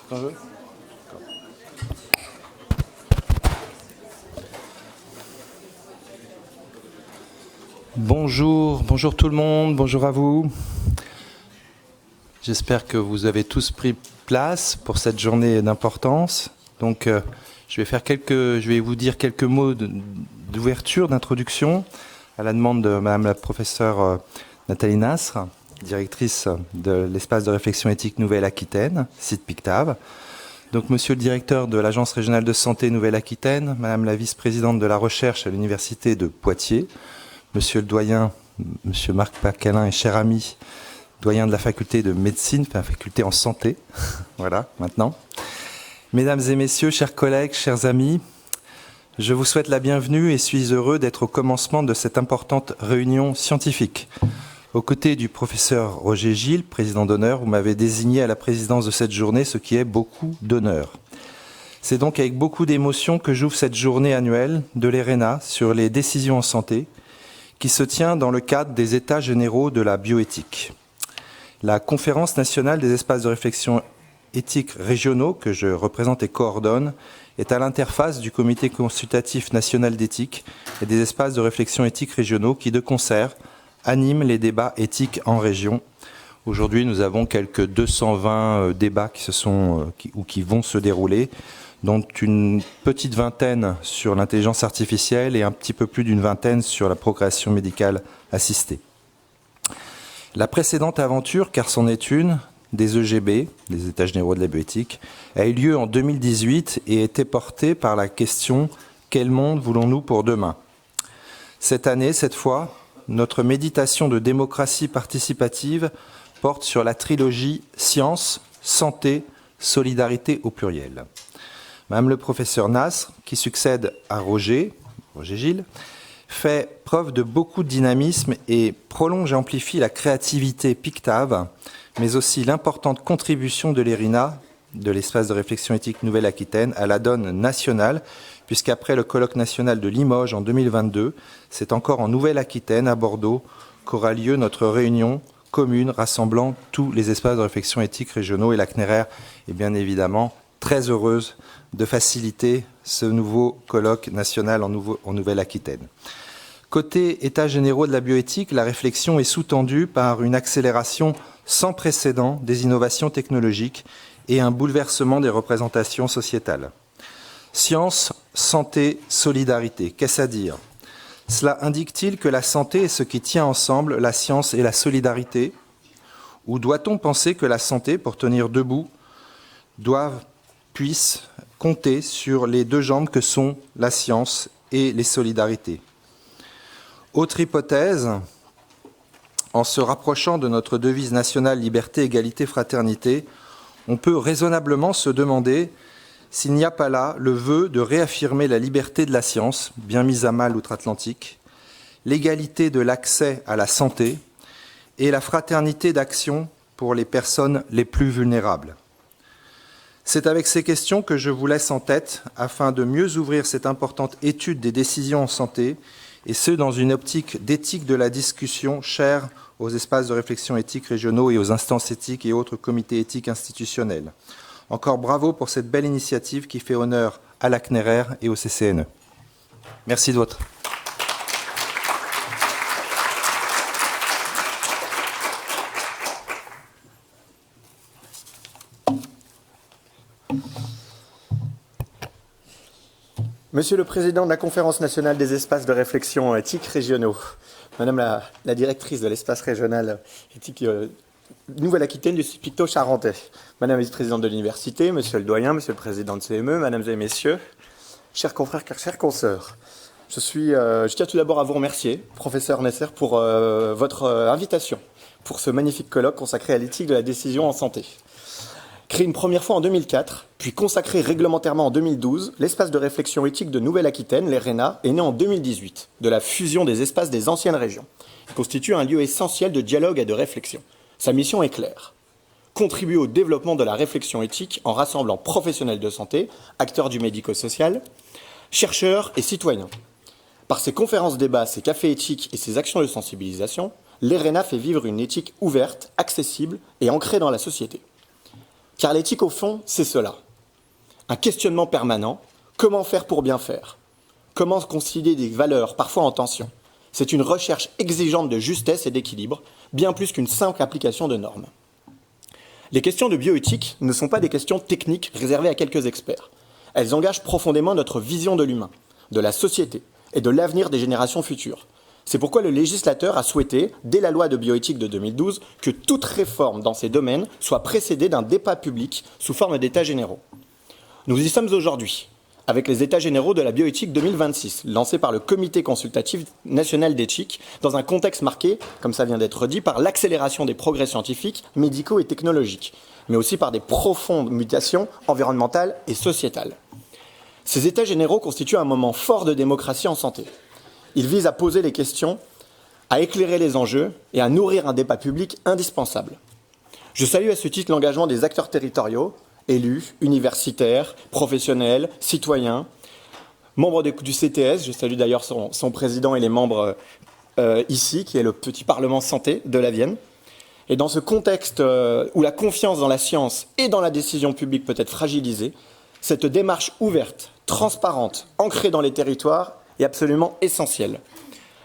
Quand je veux. Bonjour tout le monde, bonjour à vous. J'espère que vous avez tous pris place pour cette journée d'importance. Donc, je vais vous dire quelques mots d'ouverture, d'introduction, à la demande de Madame la professeure Nathalie Nasr, directrice de l'espace de réflexion éthique Nouvelle-Aquitaine, site Pictave. Donc, Monsieur le directeur de l'Agence régionale de santé Nouvelle-Aquitaine, Madame la vice-présidente de la recherche à l'université de Poitiers, Monsieur le doyen, Monsieur Marc Pacalin et cher ami, doyen de la faculté de médecine, enfin faculté en santé, voilà, maintenant. Mesdames et messieurs, chers collègues, chers amis, je vous souhaite la bienvenue et suis heureux d'être au commencement de cette importante réunion scientifique. Aux côtés du professeur Roger Gilles, président d'honneur, vous m'avez désigné à la présidence de cette journée, ce qui est beaucoup d'honneur. C'est donc avec beaucoup d'émotion que j'ouvre cette journée annuelle de l'ERENA sur les décisions en santé, qui se tient dans le cadre des États généraux de la bioéthique. La Conférence nationale des espaces de réflexion éthiques régionaux, que je représente et coordonne, est à l'interface du Comité consultatif national d'éthique et des espaces de réflexion éthiques régionaux qui, de concert, animent les débats éthiques en région. Aujourd'hui, nous avons quelques 220 débats qui vont se dérouler, dont une petite vingtaine sur l'intelligence artificielle et un petit peu plus d'une vingtaine sur la procréation médicale assistée. La précédente aventure, car c'en est une, des EGB, les États généraux de la bioéthique, a eu lieu en 2018 et était portée par la question « Quel monde voulons-nous pour demain ?» Cette année, cette fois, notre méditation de démocratie participative porte sur la trilogie science, santé, solidarité au pluriel. Madame le professeur Nasr, qui succède à Roger Gilles, fait preuve de beaucoup de dynamisme et prolonge et amplifie la créativité Pictave, mais aussi l'importante contribution de l'ERINA, de l'espace de réflexion éthique Nouvelle-Aquitaine, à la donne nationale, puisqu'après le colloque national de Limoges en 2022, c'est encore en Nouvelle-Aquitaine, à Bordeaux, qu'aura lieu notre réunion commune rassemblant tous les espaces de réflexion éthique régionaux, et la CNRR est bien évidemment très heureuse de faciliter ce nouveau colloque national en Nouvelle-Aquitaine. Côté États généraux de la bioéthique, la réflexion est sous-tendue par une accélération sans précédent des innovations technologiques et un bouleversement des représentations sociétales. Science, santé, solidarité, qu'est-ce à dire ? Cela indique-t-il que la santé est ce qui tient ensemble la science et la solidarité ? Ou doit-on penser que la santé, pour tenir debout, puisse compter sur les deux jambes que sont la science et les solidarités? Autre hypothèse, en se rapprochant de notre devise nationale liberté, égalité, fraternité, on peut raisonnablement se demander s'il n'y a pas là le vœu de réaffirmer la liberté de la science, bien mise à mal outre-Atlantique, l'égalité de l'accès à la santé et la fraternité d'action pour les personnes les plus vulnérables. C'est avec ces questions que je vous laisse en tête afin de mieux ouvrir cette importante étude des décisions en santé, et ce, dans une optique d'éthique de la discussion chère aux espaces de réflexion éthique régionaux et aux instances éthiques et autres comités éthiques institutionnels. Encore bravo pour cette belle initiative qui fait honneur à la CNRR et au CCNE. Merci de votre. Monsieur le Président de la Conférence nationale des espaces de réflexion éthique régionaux, Madame la directrice de l'espace régional éthique Nouvelle-Aquitaine du Picto charentais, Madame la vice-présidente de l'université, Monsieur le doyen, Monsieur le Président de CME, Mesdames et Messieurs, chers confrères, chères consoeurs, je tiens tout d'abord à vous remercier, professeur Nasr, pour votre invitation pour ce magnifique colloque consacré à l'éthique de la décision en santé. Créé une première fois en 2004, puis consacré réglementairement en 2012, l'espace de réflexion éthique de Nouvelle-Aquitaine, l'ERENA, est né en 2018, de la fusion des espaces des anciennes régions. Il constitue un lieu essentiel de dialogue et de réflexion. Sa mission est claire. Contribuer au développement de la réflexion éthique en rassemblant professionnels de santé, acteurs du médico-social, chercheurs et citoyens. Par ses conférences débats, ses cafés éthiques et ses actions de sensibilisation, l'ERENA fait vivre une éthique ouverte, accessible et ancrée dans la société. Car l'éthique, au fond, c'est cela. Un questionnement permanent. Comment faire pour bien faire? Comment concilier des valeurs parfois en tension? C'est une recherche exigeante de justesse et d'équilibre, bien plus qu'une simple application de normes. Les questions de bioéthique ne sont pas des questions techniques réservées à quelques experts. Elles engagent profondément notre vision de l'humain, de la société et de l'avenir des générations futures. C'est pourquoi le législateur a souhaité, dès la loi de bioéthique de 2012, que toute réforme dans ces domaines soit précédée d'un débat public sous forme d'états généraux. Nous y sommes aujourd'hui, avec les états généraux de la bioéthique 2026, lancés par le Comité consultatif national d'éthique, dans un contexte marqué, comme ça vient d'être dit, par l'accélération des progrès scientifiques, médicaux et technologiques, mais aussi par des profondes mutations environnementales et sociétales. Ces états généraux constituent un moment fort de démocratie en santé. Ils visent à poser les questions, à éclairer les enjeux et à nourrir un débat public indispensable. Je salue à ce titre l'engagement des acteurs territoriaux, élus, universitaires, professionnels, citoyens, membres du CTS, je salue d'ailleurs son président et les membres ici, qui est le petit Parlement santé de la Vienne. Et dans ce contexte où la confiance dans la science et dans la décision publique peut être fragilisée, cette démarche ouverte, transparente, ancrée dans les territoires est absolument essentielle.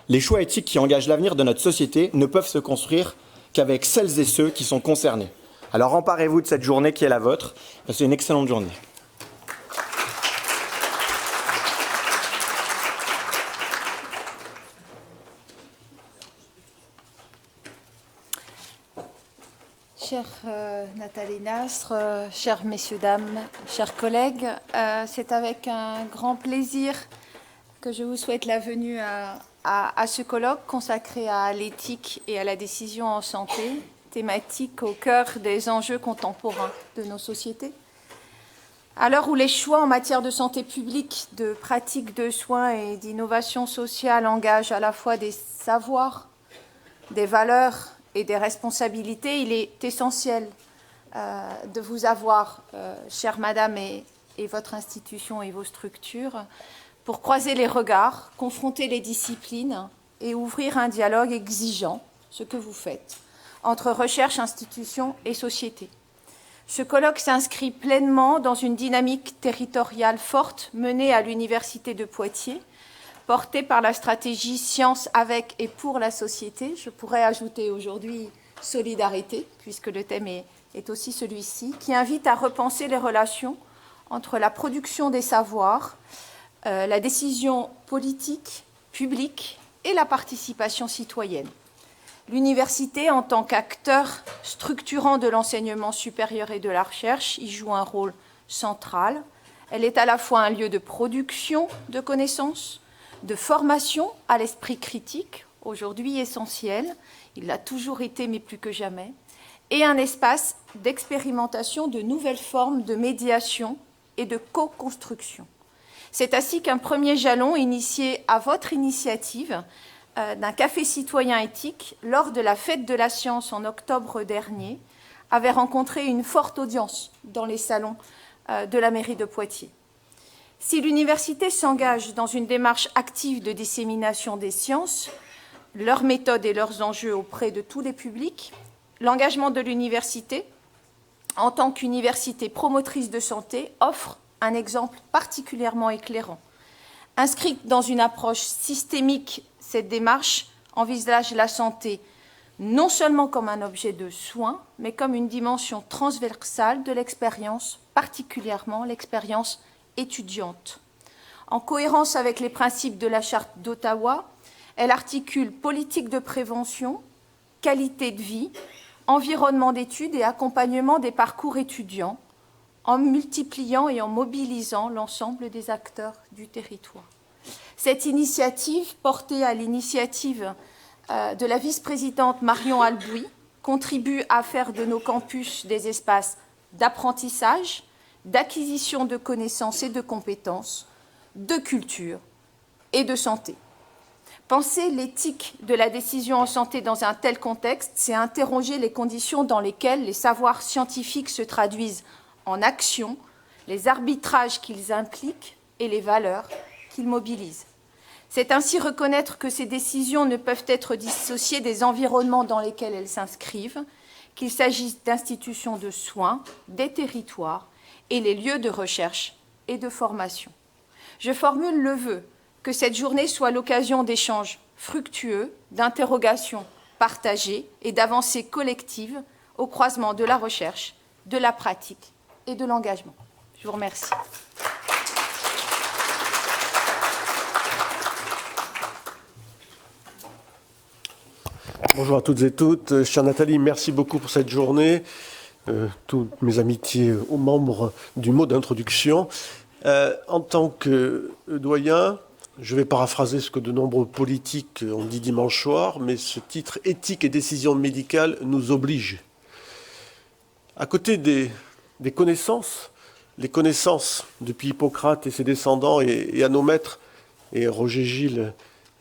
Les choix éthiques qui engagent l'avenir de notre société ne peuvent se construire qu'avec celles et ceux qui sont concernés. Alors emparez-vous de cette journée qui est la vôtre. Passez une excellente journée. Chère Nathalie Nastre, chers messieurs, dames, chers collègues, c'est avec un grand plaisir que je vous souhaite la venue à ce colloque consacré à l'éthique et à la décision en santé, thématique au cœur des enjeux contemporains de nos sociétés. À l'heure où les choix en matière de santé publique, de pratique de soins et d'innovation sociale engagent à la fois des savoirs, des valeurs et des responsabilités, il est essentiel de vous avoir, chère madame, et votre institution et vos structures, pour croiser les regards, confronter les disciplines et ouvrir un dialogue exigeant, ce que vous faites, entre recherche, institutions et société. Ce colloque s'inscrit pleinement dans une dynamique territoriale forte menée à l'Université de Poitiers, portée par la stratégie Science avec et pour la société. Je pourrais ajouter aujourd'hui solidarité, puisque le thème est aussi celui-ci, qui invite à repenser les relations entre la production des savoirs, la décision politique, publique et la participation citoyenne. L'université, en tant qu'acteur structurant de l'enseignement supérieur et de la recherche, y joue un rôle central. Elle est à la fois un lieu de production de connaissances, de formation à l'esprit critique, aujourd'hui essentiel, il l'a toujours été mais plus que jamais, et un espace d'expérimentation de nouvelles formes de médiation et de co-construction. C'est ainsi qu'un premier jalon initié à votre initiative d'un café citoyen éthique lors de la Fête de la Science en octobre dernier avait rencontré une forte audience dans les salons de la mairie de Poitiers. Si l'université s'engage dans une démarche active de dissémination des sciences, leurs méthodes et leurs enjeux auprès de tous les publics, l'engagement de l'université, en tant qu'université promotrice de santé, offre un exemple particulièrement éclairant. Inscrite dans une approche systémique, cette démarche envisage la santé non seulement comme un objet de soin, mais comme une dimension transversale de l'expérience, particulièrement l'expérience étudiante. En cohérence avec les principes de la Charte d'Ottawa, elle articule politique de prévention, qualité de vie, environnement d'études et accompagnement des parcours étudiants, en multipliant et en mobilisant l'ensemble des acteurs du territoire. Cette initiative, portée à l'initiative de la vice-présidente Marion Albouy, contribue à faire de nos campus des espaces d'apprentissage, d'acquisition de connaissances et de compétences, de culture et de santé. Penser l'éthique de la décision en santé dans un tel contexte, c'est interroger les conditions dans lesquelles les savoirs scientifiques se traduisent en action, les arbitrages qu'ils impliquent et les valeurs qu'ils mobilisent. C'est ainsi reconnaître que ces décisions ne peuvent être dissociées des environnements dans lesquels elles s'inscrivent, qu'il s'agisse d'institutions de soins, des territoires et les lieux de recherche et de formation. Je formule le vœu que cette journée soit l'occasion d'échanges fructueux, d'interrogations partagées et d'avancées collectives au croisement de la recherche, de la pratique et de l'engagement. Je vous remercie. Bonjour à toutes et toutes. Chère Nathalie, merci beaucoup pour cette journée. Toutes mes amitiés aux membres du mot d'introduction. En tant que doyen, je vais paraphraser ce que de nombreux politiques ont dit dimanche soir, mais ce titre « Éthique et décision médicale » nous oblige. À côté des connaissances, les connaissances depuis Hippocrate et ses descendants et à nos maîtres, et Roger Gilles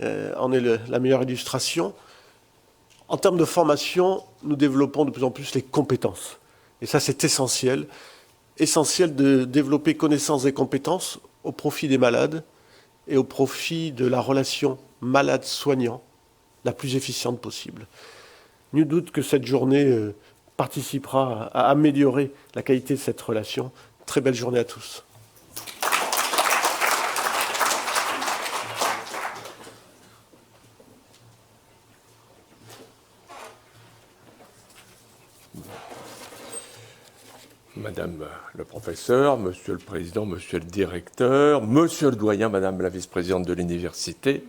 en est la meilleure illustration, en termes de formation, nous développons de plus en plus les compétences. Et ça, c'est essentiel. Essentiel de développer connaissances et compétences au profit des malades et au profit de la relation malade-soignant la plus efficiente possible. Nul doute que cette journée participera à améliorer la qualité de cette relation. Très belle journée à tous. Madame le professeur, monsieur le président, monsieur le directeur, monsieur le doyen, madame la vice-présidente de l'université,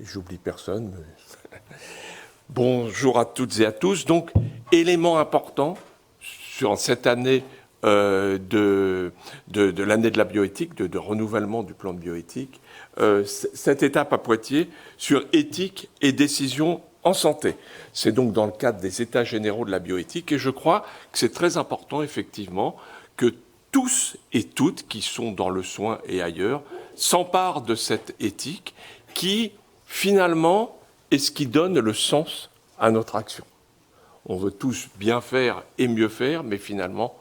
j'oublie personne. Mais... Bonjour à toutes et à tous. Donc, élément important sur cette année de l'année de la bioéthique, de renouvellement du plan de bioéthique, cette étape à Poitiers sur éthique et décision en santé. C'est donc dans le cadre des États généraux de la bioéthique et je crois que c'est très important, effectivement, que tous et toutes qui sont dans le soin et ailleurs s'emparent de cette éthique qui, finalement, est ce qui donne le sens à notre action. On veut tous bien faire et mieux faire, mais finalement,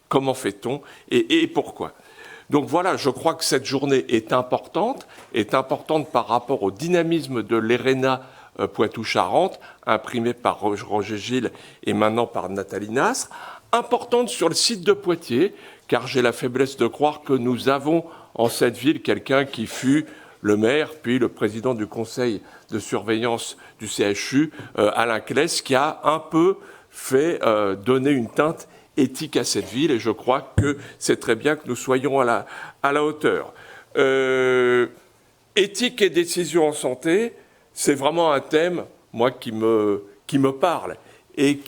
comment fait-on et pourquoi ? Donc voilà, je crois que cette journée est importante par rapport au dynamisme de l'ERENA Poitou-Charentes, imprimé par Roger Gilles et maintenant par Nathalie Nastre, importante sur le site de Poitiers, car j'ai la faiblesse de croire que nous avons en cette ville quelqu'un qui fut le maire, puis le président du conseil de surveillance du CHU, Alain Claes, qui a un peu fait donner une teinte éthique à cette ville, et je crois que c'est très bien que nous soyons à la hauteur. Éthique et décision en santé, c'est vraiment un thème, moi, qui me parle et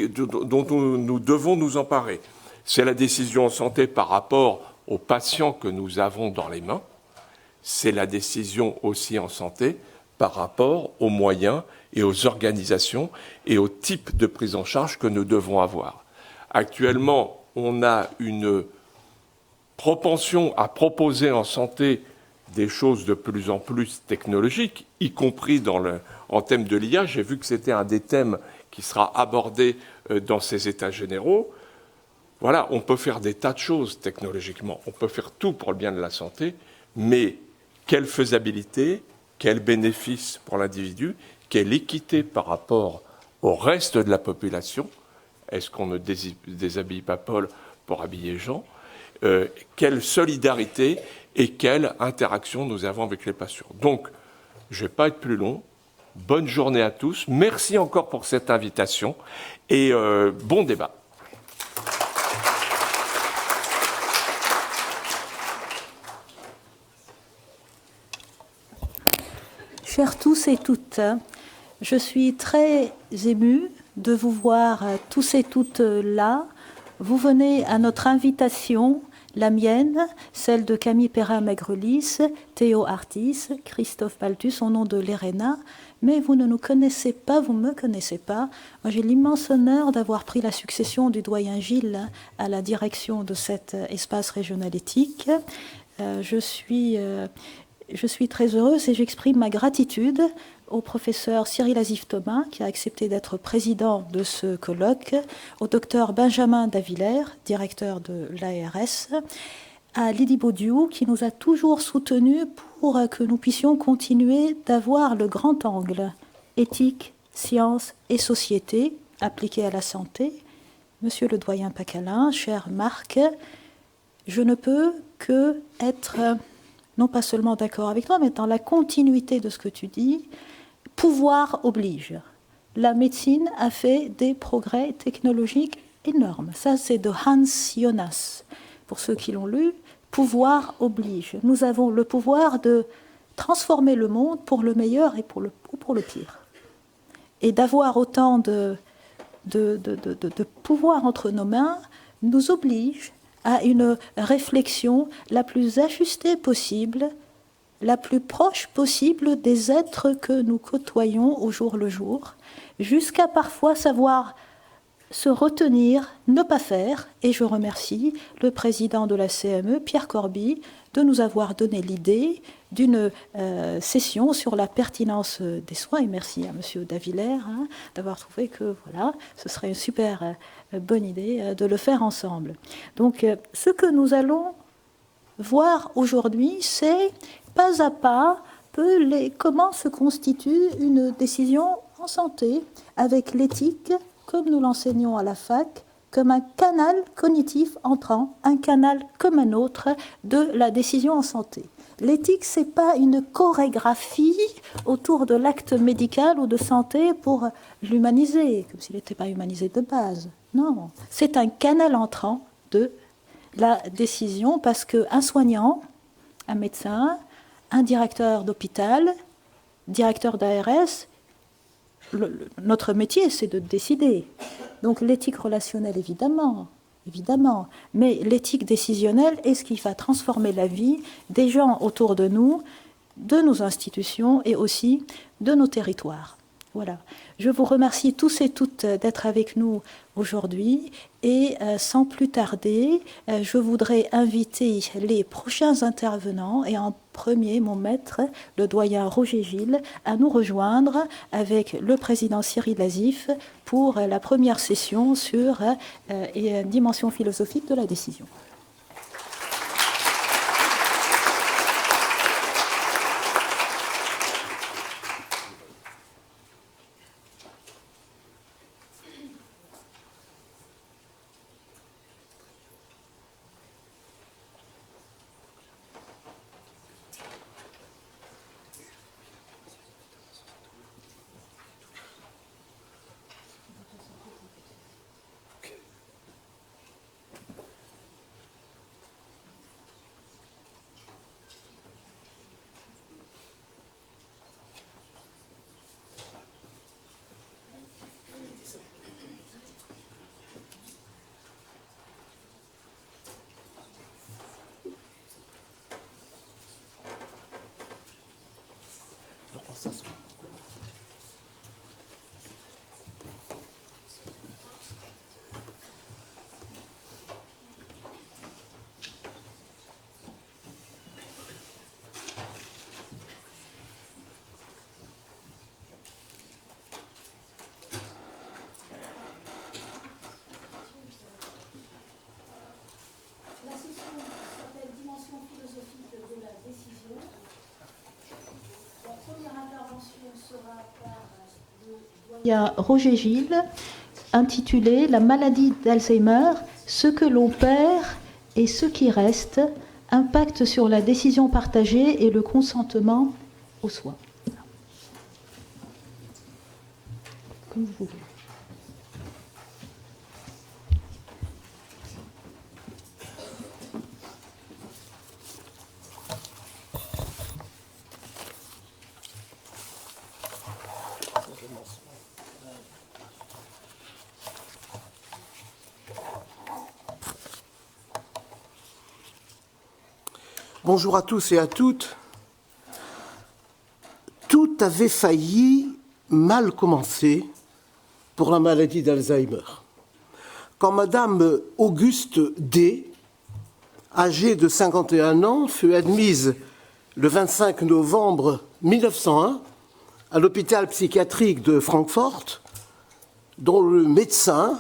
dont nous devons nous emparer. C'est la décision en santé par rapport aux patients que nous avons dans les mains. C'est la décision aussi en santé par rapport aux moyens et aux organisations et au type de prise en charge que nous devons avoir. Actuellement, on a une propension à proposer en santé des choses de plus en plus technologiques, y compris en thème de l'IA. J'ai vu que c'était un des thèmes qui sera abordé dans ces États généraux. Voilà, on peut faire des tas de choses technologiquement, on peut faire tout pour le bien de la santé, mais quelle faisabilité, quel bénéfice pour l'individu, quelle équité par rapport au reste de la population, est-ce qu'on ne déshabille pas Paul pour habiller Jean, quelle solidarité et quelle interaction nous avons avec les patients. Donc, je ne vais pas être plus long. Bonne journée à tous. Merci encore pour cette invitation et bon débat. Chers tous et toutes, je suis très émue de vous voir tous et toutes là. Vous venez à notre invitation, la mienne, celle de Camille Perrin-Maigrelis, Théo Artis, Christophe Paltus, au nom de l'ERENA, mais vous ne nous connaissez pas, vous ne me connaissez pas. Moi, j'ai l'immense honneur d'avoir pris la succession du doyen Gilles à la direction de cet espace régional éthique. Je suis très heureuse et j'exprime ma gratitude au professeur Cyril Azif-Thomas, qui a accepté d'être président de ce colloque, au docteur Benjamin Davillers, directeur de l'ARS, à Lydie Baudiou, qui nous a toujours soutenus pour que nous puissions continuer d'avoir le grand angle éthique, science et société appliquée à la santé. Monsieur le doyen Pacalin, cher Marc, je ne peux que être, non pas seulement d'accord avec toi, mais dans la continuité de ce que tu dis. Pouvoir oblige. La médecine a fait des progrès technologiques énormes. Ça, c'est de Hans Jonas. Pour ceux qui l'ont lu, pouvoir oblige. Nous avons le pouvoir de transformer le monde pour le meilleur et pour le pire. Et d'avoir autant de pouvoir entre nos mains nous oblige à une réflexion la plus ajustée possible, la plus proche possible des êtres que nous côtoyons au jour le jour, jusqu'à parfois savoir se retenir, ne pas faire. Et je remercie le président de la CME, Pierre Corby, de nous avoir donné l'idée d'une session sur la pertinence des soins. Et merci à M. Davillers d'avoir trouvé que voilà, ce serait une super bonne idée de le faire ensemble. Donc, ce que nous allons voir aujourd'hui, c'est pas à pas comment se constitue une décision en santé avec l'éthique, comme nous l'enseignons à la fac, comme un canal cognitif entrant, un canal comme un autre de la décision en santé. L'éthique, ce n'est pas une chorégraphie autour de l'acte médical ou de santé pour l'humaniser, comme s'il n'était pas humanisé de base. Non, c'est un canal entrant de la décision, parce qu'un soignant, un médecin, un directeur d'hôpital, directeur d'ARS, notre métier, c'est de décider. Donc l'éthique relationnelle, évidemment, mais l'éthique décisionnelle est ce qui va transformer la vie des gens autour de nous, de nos institutions et aussi de nos territoires. Voilà. Je vous remercie tous et toutes d'être avec nous aujourd'hui et sans plus tarder, je voudrais inviter les prochains intervenants et en premier, mon maître, le doyen Roger Gilles, à nous rejoindre avec le président Cyril Azif pour la première session sur une dimension philosophique de la décision. Il y a Roger Gilles, intitulé « La maladie d'Alzheimer, ce que l'on perd et ce qui reste, impact sur la décision partagée et le consentement aux soins ». Comme vous voulez. Bonjour à tous et à toutes. Tout avait failli mal commencer pour la maladie d'Alzheimer. Quand Madame Auguste D., âgée de 51 ans, fut admise le 25 novembre 1901 à l'hôpital psychiatrique de Francfort, dont le médecin,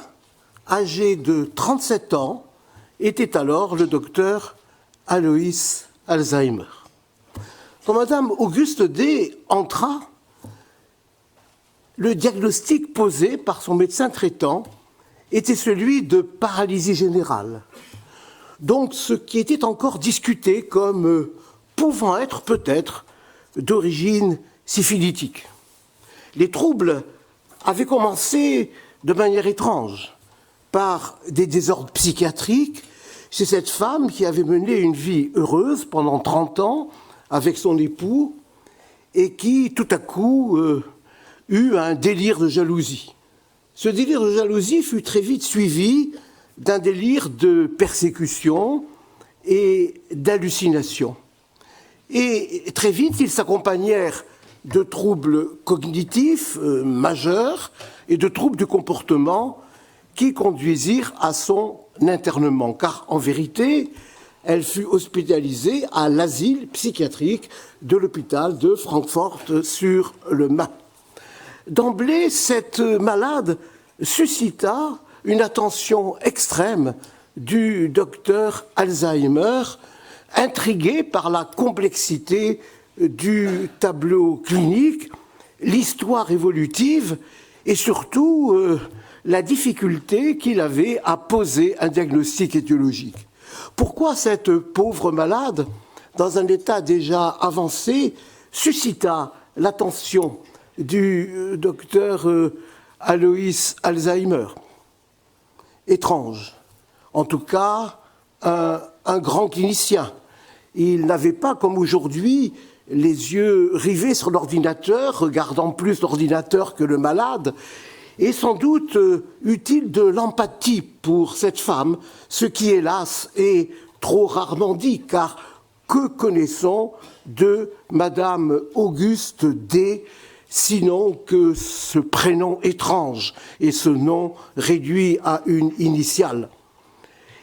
âgé de 37 ans, était alors le docteur Alois Alzheimer. Quand Madame Auguste D. entra, le diagnostic posé par son médecin traitant était celui de paralysie générale. Donc ce qui était encore discuté comme pouvant être peut-être d'origine syphilitique. Les troubles avaient commencé de manière étrange par des désordres psychiatriques chez cette femme qui avait mené une vie heureuse pendant 30 ans avec son époux et qui tout à coup eut un délire de jalousie. Ce délire de jalousie fut très vite suivi d'un délire de persécution et d'hallucination. Et très vite, ils s'accompagnèrent de troubles cognitifs majeurs et de troubles du comportement qui conduisirent à son internement. Car en vérité, elle fut hospitalisée à l'asile psychiatrique de l'hôpital de Francfort-sur-le-Main. D'emblée, cette malade suscita une attention extrême du docteur Alzheimer, intrigué par la complexité du tableau clinique, l'histoire évolutive et surtout la difficulté qu'il avait à poser un diagnostic étiologique. Pourquoi cette pauvre malade, dans un état déjà avancé, suscita l'attention du docteur Alois Alzheimer? Étrange. En tout cas, un grand clinicien. Il n'avait pas, comme aujourd'hui, les yeux rivés sur l'ordinateur, regardant plus l'ordinateur que le malade, et sans doute eut-il de l'empathie pour cette femme, ce qui, hélas, est trop rarement dit, car que connaissons de Madame Auguste D., sinon que ce prénom étrange et ce nom réduit à une initiale.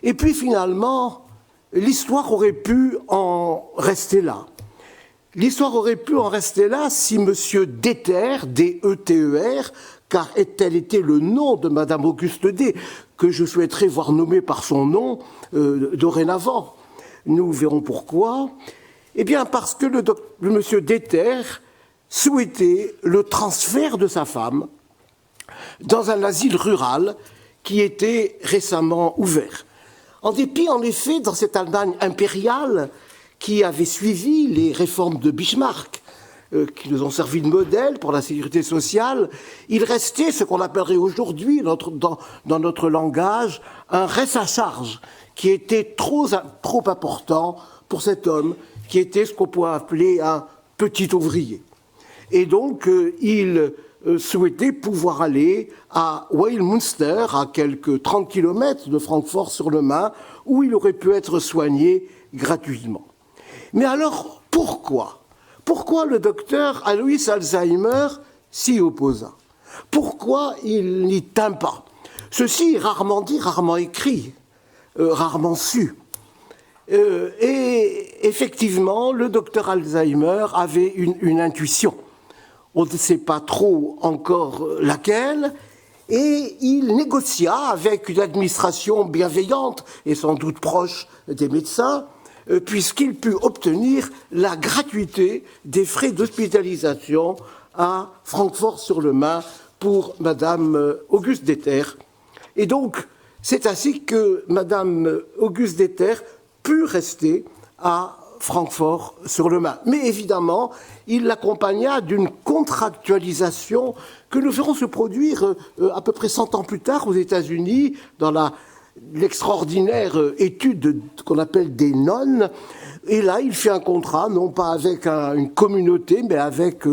Et puis finalement, l'histoire aurait pu en rester là. L'histoire aurait pu en rester là si M. Deter, D-E-T-E-R, car tel était le nom de Madame Auguste D, que je souhaiterais voir nommé par son nom dorénavant. Nous verrons pourquoi. Eh bien, parce que le M. Deter souhaitait le transfert de sa femme dans un asile rural qui était récemment ouvert. En dépit, en effet, dans cette Allemagne impériale qui avait suivi les réformes de Bismarck, qui nous ont servi de modèle pour la sécurité sociale, il restait ce qu'on appellerait aujourd'hui, dans notre langage, un reste à charge qui était trop important pour cet homme, qui était ce qu'on pourrait appeler un petit ouvrier. Et donc, il souhaitait pouvoir aller à Weilmünster, à quelques 30 km de Francfort-sur-le-Main, où il aurait pu être soigné gratuitement. Mais alors, pourquoi le docteur Alois Alzheimer s'y opposa? Pourquoi il n'y tint pas? Ceci est rarement dit, rarement écrit, rarement su. Et effectivement, le docteur Alzheimer avait une intuition. On ne sait pas trop encore laquelle, et il négocia avec une administration bienveillante et sans doute proche des médecins, puisqu'il put obtenir la gratuité des frais d'hospitalisation à Francfort-sur-le-Main pour Madame Auguste Deter. Et donc, c'est ainsi que Madame Auguste Deter put rester à Francfort-sur-le-Main. Mais évidemment, il l'accompagna d'une contractualisation que nous verrons se produire à peu près 100 ans plus tard aux États-Unis, dans l'extraordinaire étude qu'on appelle des nonnes. Et là, il fait un contrat, non pas avec une communauté, mais avec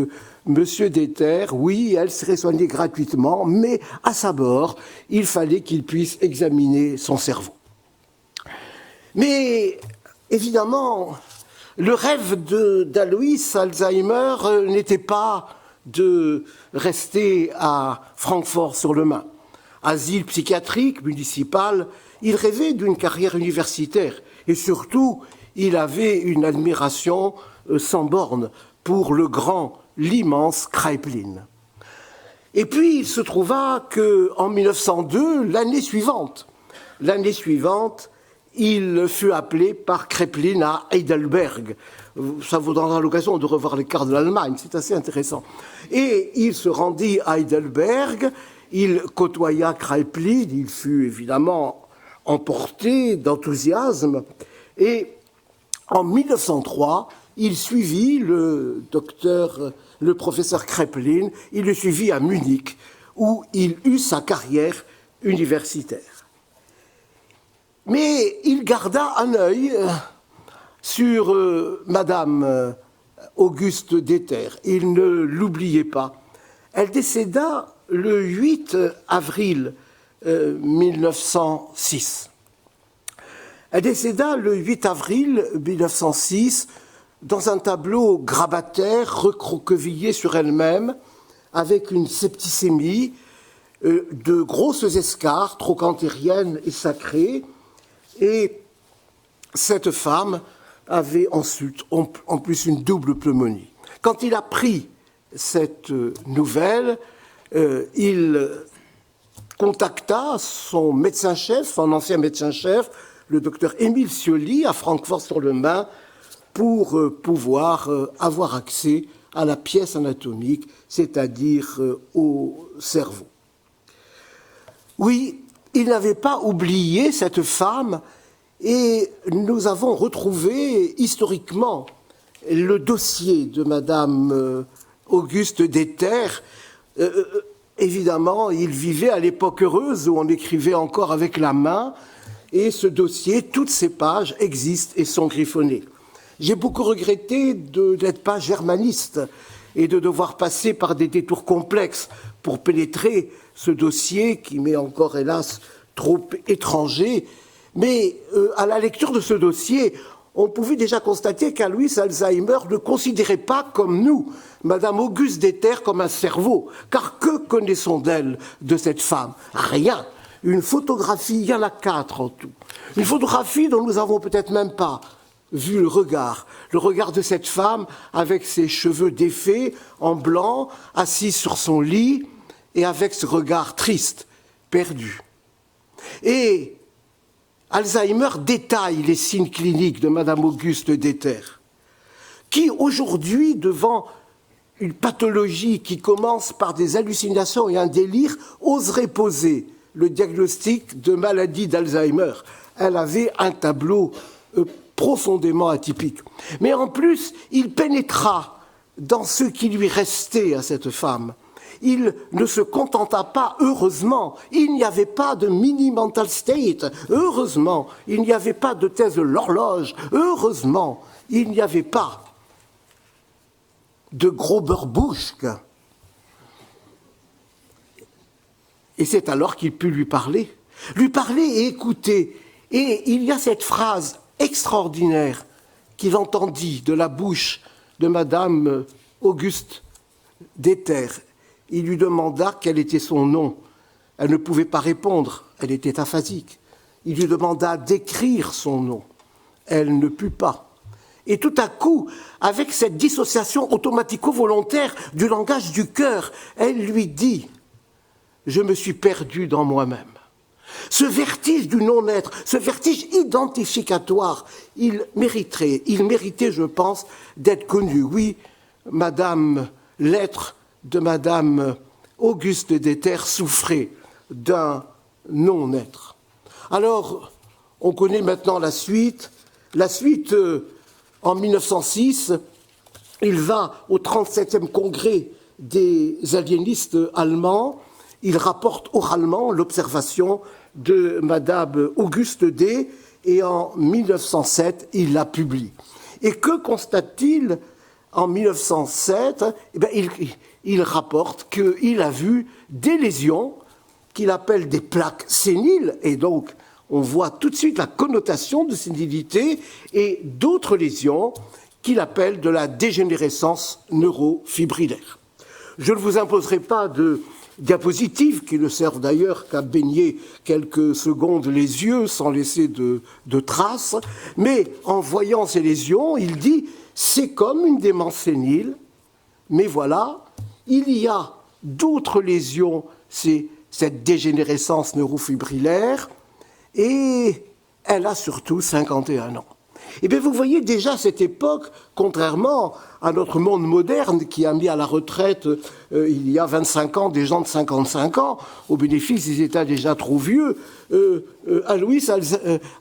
Monsieur Deter. Oui, elle serait soignée gratuitement, mais à sa mort, il fallait qu'il puisse examiner son cerveau. Mais évidemment, le rêve d'Alois Alzheimer n'était pas de rester à Francfort-sur-le-Main. Asile psychiatrique, municipal, il rêvait d'une carrière universitaire. Et surtout, il avait une admiration sans borne pour l'immense Kraepelin. Et puis, il se trouva qu'en 1902, l'année suivante, il fut appelé par Kraepelin à Heidelberg. Ça vous donnera l'occasion de revoir les cartes de l'Allemagne, c'est assez intéressant. Et il se rendit à Heidelberg, il côtoya Kraepelin, il fut évidemment emporté d'enthousiasme, et en 1903, il suivit le professeur Kraepelin, il le suivit à Munich, où il eut sa carrière universitaire. Mais il garda un œil sur Madame Auguste Deter. Il ne l'oubliait pas. Elle décéda le 8 avril 1906. Elle décéda le 8 avril 1906 dans un tableau grabataire recroquevillé sur elle-même avec une septicémie, de grosses escarres trocantériennes et sacrées. Et cette femme avait ensuite, en plus, une double pneumonie. Quand il apprit cette nouvelle, il contacta son médecin-chef, son ancien médecin-chef, le docteur Émile Cioli, à Francfort-sur-le-Main, pour pouvoir avoir accès à la pièce anatomique, c'est-à-dire au cerveau. Oui, il n'avait pas oublié cette femme, et nous avons retrouvé historiquement le dossier de Madame Auguste Deter. Évidemment, il vivait à l'époque heureuse où on écrivait encore avec la main, et ce dossier, toutes ces pages existent et sont griffonnées. J'ai beaucoup regretté d'être pas germaniste et de devoir passer par des détours complexes pour pénétrer ce dossier qui m'est encore, hélas, trop étranger. Mais à la lecture de ce dossier, on pouvait déjà constater qu'Alois Alzheimer ne considérait pas comme nous Madame Auguste Deter comme un cerveau. Car que connaissons d'elle, de cette femme? Rien. Une photographie, il y en a 4 en tout. Une photographie dont nous n'avons peut-être même pas vu le regard de cette femme avec ses cheveux défaits, en blanc, assise sur son lit, et avec ce regard triste, perdu. Et Alzheimer détaille les signes cliniques de Madame Auguste Deter, qui aujourd'hui, devant une pathologie qui commence par des hallucinations et un délire, oserait poser le diagnostic de maladie d'Alzheimer. Elle avait un tableau profondément atypique. Mais en plus, il pénétra dans ce qui lui restait à cette femme. Il ne se contenta pas, heureusement, il n'y avait pas de mini-mental state, heureusement, il n'y avait pas de thèse de l'horloge, heureusement, il n'y avait pas de gros beurre-bouche. Et c'est alors qu'il put lui parler et écouter. Et il y a cette phrase extraordinaire qu'il entendit de la bouche de Madame Auguste Deter. Il lui demanda quel était son nom. Elle ne pouvait pas répondre, elle était aphasique. Il lui demanda d'écrire son nom. Elle ne put pas. Et tout à coup, avec cette dissociation automatico-volontaire du langage du cœur, elle lui dit « Je me suis perdu dans moi-même ». Ce vertige du non-être, ce vertige identificatoire, il méritait, je pense, d'être connu. Oui, Madame, l'être de Madame Auguste Deter souffrait d'un non-être. Alors, on connaît maintenant la suite. La suite, en 1906, il va au 37e congrès des aliénistes allemands. Il rapporte oralement l'observation de Madame Auguste D. et en 1907, il la publie. Et que constate-t-il en 1907? Eh bien, il rapporte qu'il a vu des lésions qu'il appelle des plaques séniles, et donc on voit tout de suite la connotation de sénilité, et d'autres lésions qu'il appelle de la dégénérescence neurofibrillaire. Je ne vous imposerai pas de diapositives qui ne servent d'ailleurs qu'à baigner quelques secondes les yeux sans laisser de traces, mais en voyant ces lésions, il dit « c'est comme une démence sénile, mais voilà, il y a d'autres lésions, c'est cette dégénérescence neurofibrillaire, et elle a surtout 51 ans. Et bien vous voyez déjà à cette époque, contrairement à notre monde moderne qui a mis à la retraite il y a 25 ans des gens de 55 ans, au bénéfice des états déjà trop vieux, Alois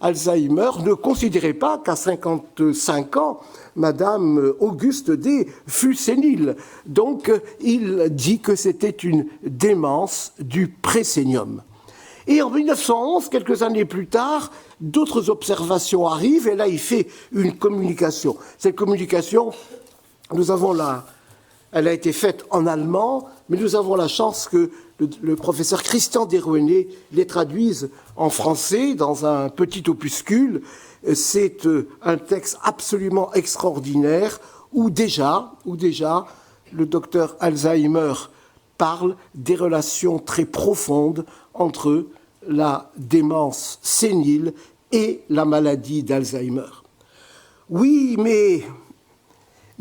Alzheimer ne considérait pas qu'à 55 ans, Madame Auguste D. fut sénile. Donc il dit que c'était une démence du présénium. Et en 1911, quelques années plus tard, d'autres observations arrivent, et là il fait une communication. Cette communication, elle a été faite en allemand, mais nous avons la chance que le professeur Christian Derouennais les traduise en français dans un petit opuscule. C'est un texte absolument extraordinaire où déjà le docteur Alzheimer parle des relations très profondes entre la démence sénile et la maladie d'Alzheimer. Oui, mais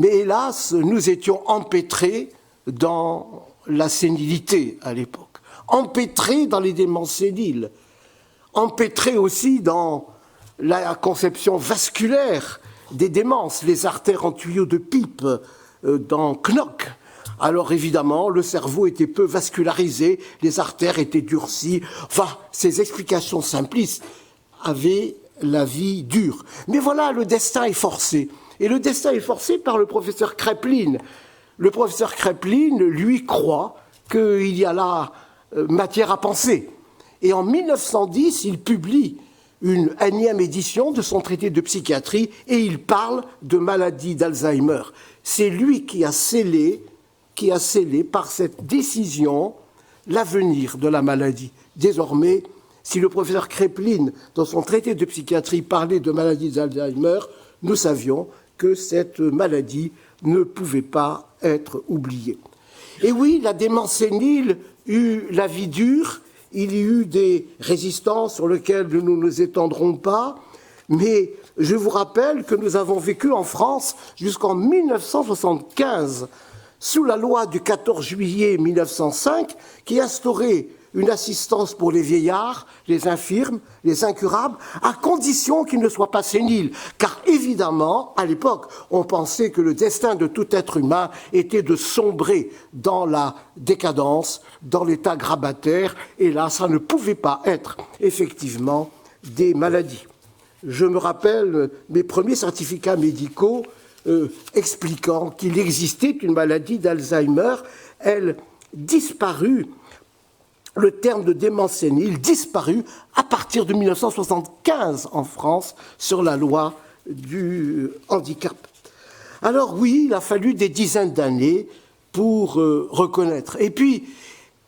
hélas, nous étions empêtrés dans la sénilité à l'époque, empêtrés dans les démences séniles, empêtrés aussi dans la conception vasculaire des démences, les artères en tuyaux de pipe dans Knock. Alors évidemment, le cerveau était peu vascularisé, les artères étaient durcies. Enfin, ces explications simplistes avaient la vie dure. Mais voilà, le destin est forcé. Et le destin est forcé par le professeur Kraepelin. Le professeur Kraepelin, lui, croit qu'il y a là matière à penser. Et en 1910, il publie une énième édition de son traité de psychiatrie et il parle de maladie d'Alzheimer. C'est lui qui a scellé par cette décision l'avenir de la maladie. Désormais, si le professeur Kraepelin, dans son traité de psychiatrie, parlait de maladie d'Alzheimer, nous savions que cette maladie ne pouvait pas être oubliée. Et oui, la démence sénile eut la vie dure, il y eut des résistances sur lesquelles nous ne nous étendrons pas, mais je vous rappelle que nous avons vécu en France jusqu'en 1975, sous la loi du 14 juillet 1905, qui instaurait une assistance pour les vieillards, les infirmes, les incurables, à condition qu'ils ne soient pas séniles. Car évidemment, à l'époque, on pensait que le destin de tout être humain était de sombrer dans la décadence, dans l'état grabataire, et là, ça ne pouvait pas être effectivement des maladies. Je me rappelle mes premiers certificats médicaux expliquant qu'il existait une maladie d'Alzheimer. Elle disparut, le terme de démence sénile disparut à partir de 1975 en France sur la loi du handicap. Alors oui, il a fallu des dizaines d'années pour reconnaître. Et puis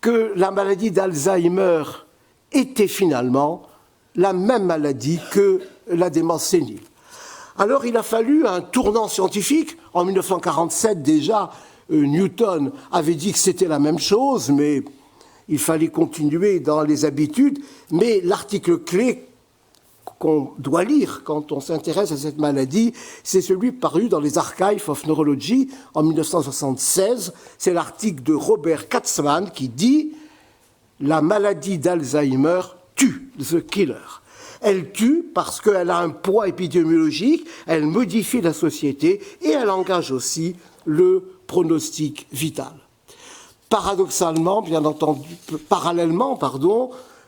que la maladie d'Alzheimer était finalement la même maladie que la démence sénile. Alors il a fallu un tournant scientifique. En 1947 déjà, Newton avait dit que c'était la même chose, mais il fallait continuer dans les habitudes. Mais l'article clé qu'on doit lire quand on s'intéresse à cette maladie, c'est celui paru dans les Archives of Neurology en 1976. C'est l'article de Robert Katzmann qui dit « La maladie d'Alzheimer tue, the killer ». Elle tue parce qu'elle a un poids épidémiologique, elle modifie la société et elle engage aussi le pronostic vital. Paradoxalement, bien entendu, parallèlement,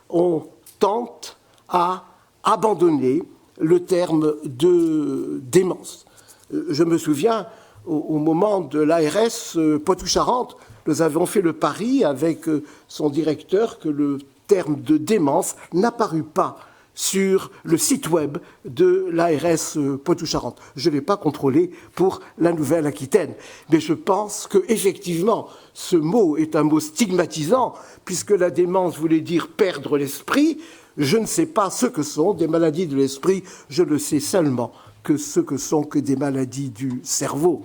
on tente à abandonner le terme de démence. Je me souviens, au moment de l'ARS Poitou-Charentes, nous avons fait le pari avec son directeur que le terme de démence n'apparut pas sur le site web de l'ARS Poitou-Charentes. Je ne l'ai pas contrôlé pour la Nouvelle-Aquitaine, mais je pense qu'effectivement, ce mot est un mot stigmatisant, puisque la démence voulait dire perdre l'esprit. Je ne sais pas ce que sont des maladies de l'esprit, je ne sais seulement que ce que sont que des maladies du cerveau.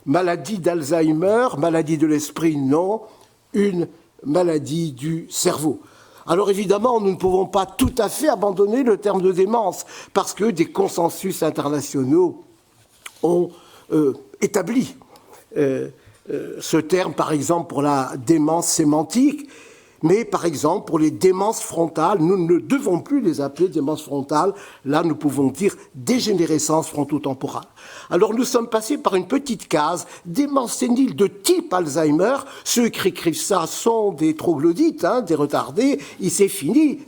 Maladie d'Alzheimer, maladie de l'esprit, non, une maladie du cerveau. Alors évidemment, nous ne pouvons pas tout à fait abandonner le terme de démence, parce que des consensus internationaux ont établi ce terme, par exemple pour la démence sémantique, Mais par exemple, pour les démences frontales, nous ne devons plus les appeler démences frontales. Là, nous pouvons dire dégénérescence frontotemporale. Alors, nous sommes passés par une petite case, démence sénile de type Alzheimer. Ceux qui écrivent ça sont des troglodytes, des retardés. Et c'est fini.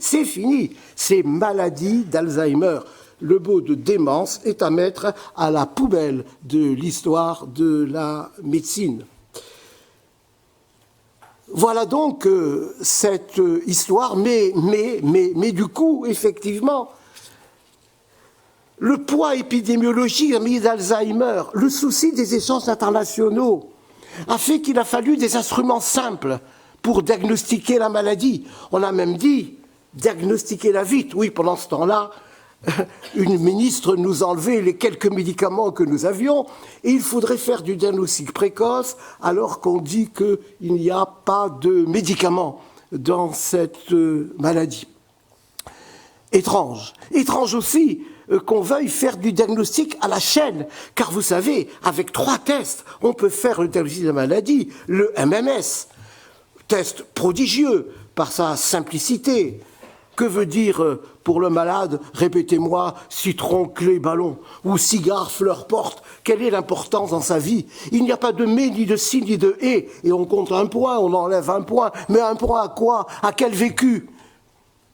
C'est maladie d'Alzheimer. Le mot de démence est à mettre à la poubelle de l'histoire de la médecine. Voilà donc cette histoire, mais du coup, effectivement, le poids épidémiologique d'Alzheimer, le souci des échanges internationaux, a fait qu'il a fallu des instruments simples pour diagnostiquer la maladie. On a même dit diagnostiquer-la vite. Oui, pendant ce temps-là, une ministre nous enlevait les quelques médicaments que nous avions et il faudrait faire du diagnostic précoce alors qu'on dit qu'il n'y a pas de médicaments dans cette maladie. Étrange aussi qu'on veuille faire du diagnostic à la chaîne, car vous savez, avec 3 tests, on peut faire le diagnostic de la maladie, le MMS, test prodigieux par sa simplicité. Que veut dire pour le malade, répétez-moi, citron, clé, ballon, ou cigare, fleur, porte? Quelle est l'importance dans sa vie? Il n'y a pas de mais, ni de si, ni de et on compte un point, on enlève un point. Mais un point à quoi? À quel vécu?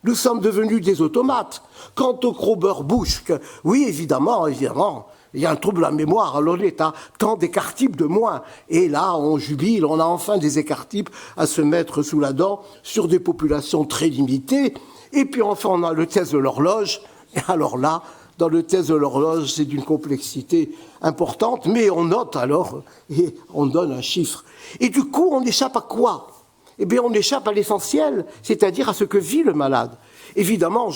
Nous sommes devenus des automates. Quant au Krober-Busch, oui, évidemment, il y a un trouble de la mémoire, alors on est à tant d'écart-types de moins. Et là, on jubile, on a enfin des écart-types à se mettre sous la dent sur des populations très limitées. Et puis enfin, on a le test de l'horloge. Et alors là, dans le test de l'horloge, c'est d'une complexité importante, mais on note alors et on donne un chiffre. Et du coup, on échappe à quoi? Eh bien, on échappe à l'essentiel, c'est-à-dire à ce que vit le malade. Évidemment,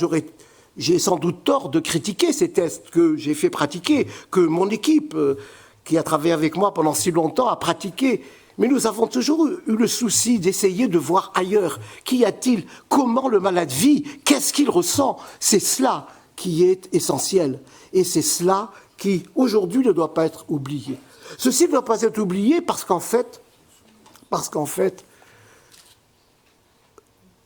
j'ai sans doute tort de critiquer ces tests que j'ai fait pratiquer, que mon équipe, qui a travaillé avec moi pendant si longtemps, a pratiqué. Mais nous avons toujours eu le souci d'essayer de voir ailleurs. Qu'y a-t-il? Comment le malade vit? Qu'est-ce qu'il ressent? C'est cela qui est essentiel. Et c'est cela qui, aujourd'hui, ne doit pas être oublié. Ceci ne doit pas être oublié parce qu'en fait,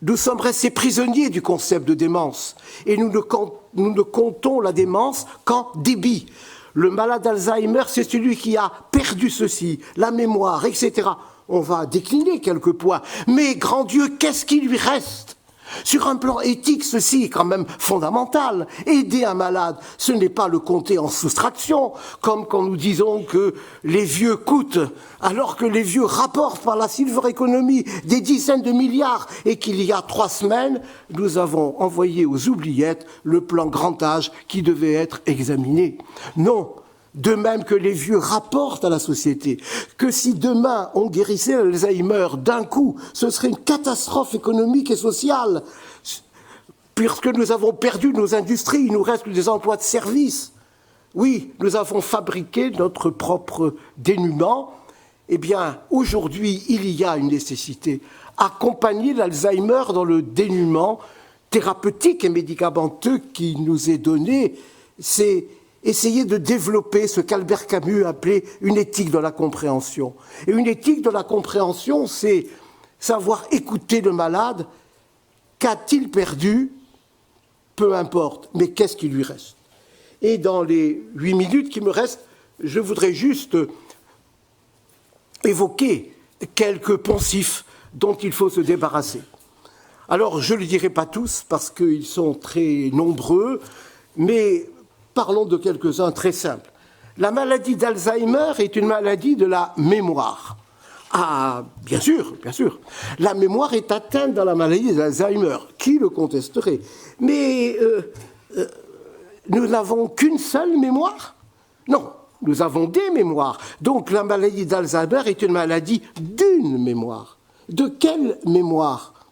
nous sommes restés prisonniers du concept de démence. Et nous ne comptons la démence qu'en débit. Le malade d'Alzheimer, c'est celui qui a perdu ceci, la mémoire, etc. On va décliner quelques points. Mais, grand Dieu, qu'est-ce qui lui reste? Sur un plan éthique, ceci est quand même fondamental. Aider un malade, ce n'est pas le compter en soustraction, comme quand nous disons que les vieux coûtent, alors que les vieux rapportent par la silver economy des dizaines de milliards, et qu'il y a 3 semaines, nous avons envoyé aux oubliettes le plan grand âge qui devait être examiné. Non. De même que les vieux rapportent à la société, que si demain on guérissait l'Alzheimer d'un coup, ce serait une catastrophe économique et sociale, puisque nous avons perdu nos industries, il nous reste des emplois de service. Oui, nous avons fabriqué notre propre dénuement. Eh bien, aujourd'hui, il y a une nécessité. Accompagner l'Alzheimer dans le dénuement thérapeutique et médicamenteux qui nous est donné, c'est essayer de développer ce qu'Albert Camus appelait une éthique de la compréhension. Et une éthique de la compréhension, c'est savoir écouter le malade. Qu'a-t-il perdu? Peu importe, mais qu'est-ce qui lui reste? Et dans les 8 minutes qui me restent, je voudrais juste évoquer quelques poncifs dont il faut se débarrasser. Alors, je ne les dirai pas tous parce qu'ils sont très nombreux, mais parlons de quelques-uns très simples. La maladie d'Alzheimer est une maladie de la mémoire. Ah, bien sûr. La mémoire est atteinte dans la maladie d'Alzheimer. Qui le contesterait? Mais nous n'avons qu'une seule mémoire? Non, nous avons des mémoires. Donc la maladie d'Alzheimer est une maladie d'une mémoire. De quelle mémoire?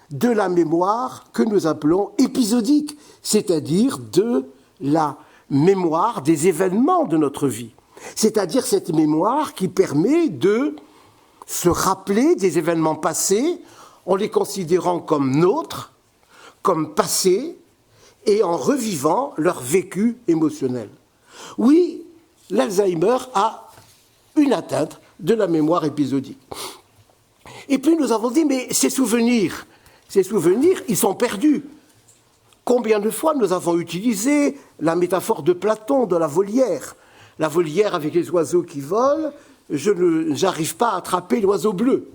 De la mémoire que nous appelons épisodique, c'est-à-dire de la mémoire des événements de notre vie. C'est-à-dire cette mémoire qui permet de se rappeler des événements passés en les considérant comme nôtres, comme passés, et en revivant leur vécu émotionnel. Oui, l'Alzheimer a une atteinte de la mémoire épisodique. Et puis nous avons dit, mais ces souvenirs, ils sont perdus. Combien de fois nous avons utilisé la métaphore de Platon, de la volière. La volière avec les oiseaux qui volent, j'arrive pas à attraper l'oiseau bleu.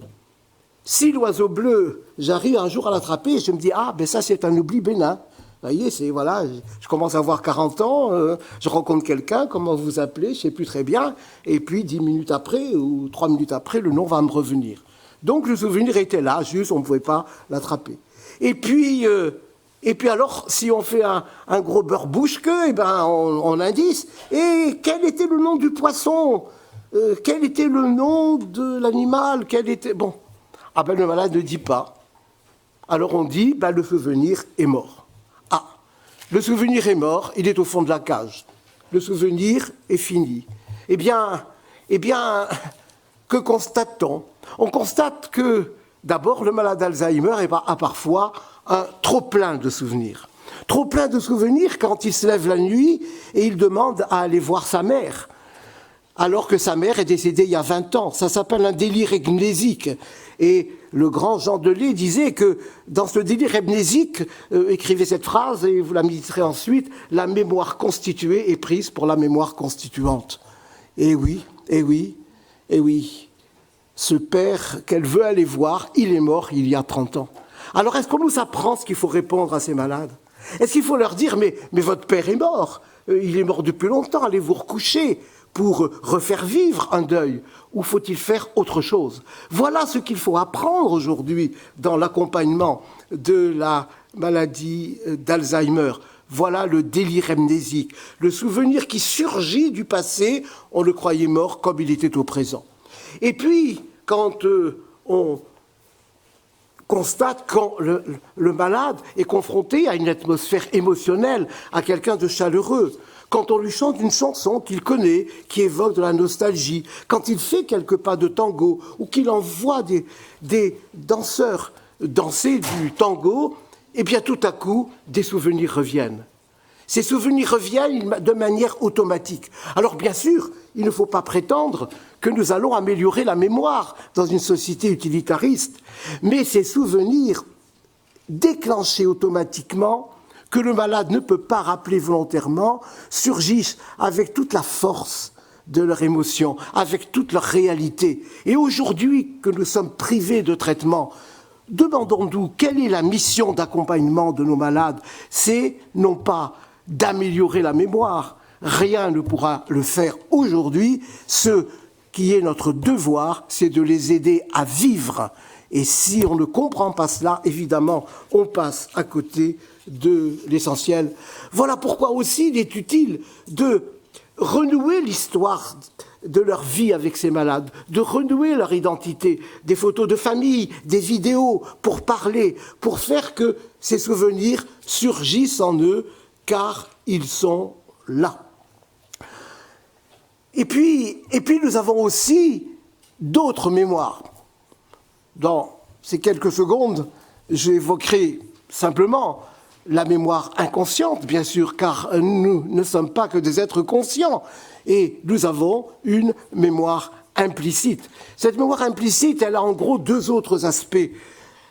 Si l'oiseau bleu, j'arrive un jour à l'attraper, je me dis, ah, ben ça c'est un oubli bénin. Vous voyez, voilà, je commence à avoir 40 ans, je rencontre quelqu'un, comment vous vous appelez, je ne sais plus très bien, et puis 10 minutes après, ou 3 minutes après, le nom va me revenir. Donc le souvenir était là, juste on ne pouvait pas l'attraper. Et puis alors, si on fait un gros beurre bouche-queue, eh ben, on indice. Et quel était le nom du poisson? Quel était le nom de l'animal? Bon, ah ben le malade ne dit pas. Alors on dit, ben, le souvenir est mort. Ah, le souvenir est mort, il est au fond de la cage. Le souvenir est fini. Eh bien, que constate-t-on? On constate que, d'abord, le malade d'Alzheimer a parfois un trop-plein de souvenirs. Trop-plein de souvenirs quand il se lève la nuit et il demande à aller voir sa mère, alors que sa mère est décédée il y a 20 ans. Ça s'appelle un délire amnésique. Et le grand Jean Delay disait que dans ce délire amnésique, écrivez cette phrase et vous la méditerez ensuite, la mémoire constituée est prise pour la mémoire constituante. Eh oui, eh oui, eh oui. Ce père qu'elle veut aller voir, il est mort il y a 30 ans. Alors est-ce qu'on nous apprend ce qu'il faut répondre à ces malades? Est-ce qu'il faut leur dire, mais votre père est mort, il est mort depuis longtemps, allez vous recoucher pour refaire vivre un deuil, ou faut-il faire autre chose? Voilà ce qu'il faut apprendre aujourd'hui dans l'accompagnement de la maladie d'Alzheimer. Voilà le délire amnésique, le souvenir qui surgit du passé, on le croyait mort comme il était au présent. Et puis, quand on constate quand le malade est confronté à une atmosphère émotionnelle, à quelqu'un de chaleureux, quand on lui chante une chanson qu'il connaît, qui évoque de la nostalgie, quand il fait quelques pas de tango, ou qu'il envoie des danseurs danser du tango, eh bien tout à coup, des souvenirs reviennent. Ces souvenirs reviennent de manière automatique. Alors bien sûr, il ne faut pas prétendre que nous allons améliorer la mémoire dans une société utilitariste, mais ces souvenirs déclenchés automatiquement, que le malade ne peut pas rappeler volontairement, surgissent avec toute la force de leur émotion, avec toute leur réalité. Et aujourd'hui que nous sommes privés de traitement, demandons-nous quelle est la mission d'accompagnement de nos malades. C'est non pas d'améliorer la mémoire, rien ne pourra le faire aujourd'hui. Ce qui est notre devoir, c'est de les aider à vivre. Et si on ne comprend pas cela, évidemment, on passe à côté de l'essentiel. Voilà pourquoi aussi il est utile de renouer l'histoire de leur vie avec ces malades, de renouer leur identité, des photos de famille, des vidéos, pour parler, pour faire que ces souvenirs surgissent en eux, car ils sont là. Et puis nous avons aussi d'autres mémoires. Dans ces quelques secondes, j'évoquerai simplement la mémoire inconsciente, bien sûr, car nous ne sommes pas que des êtres conscients. Et nous avons une mémoire implicite. Cette mémoire implicite, elle a en gros deux autres aspects.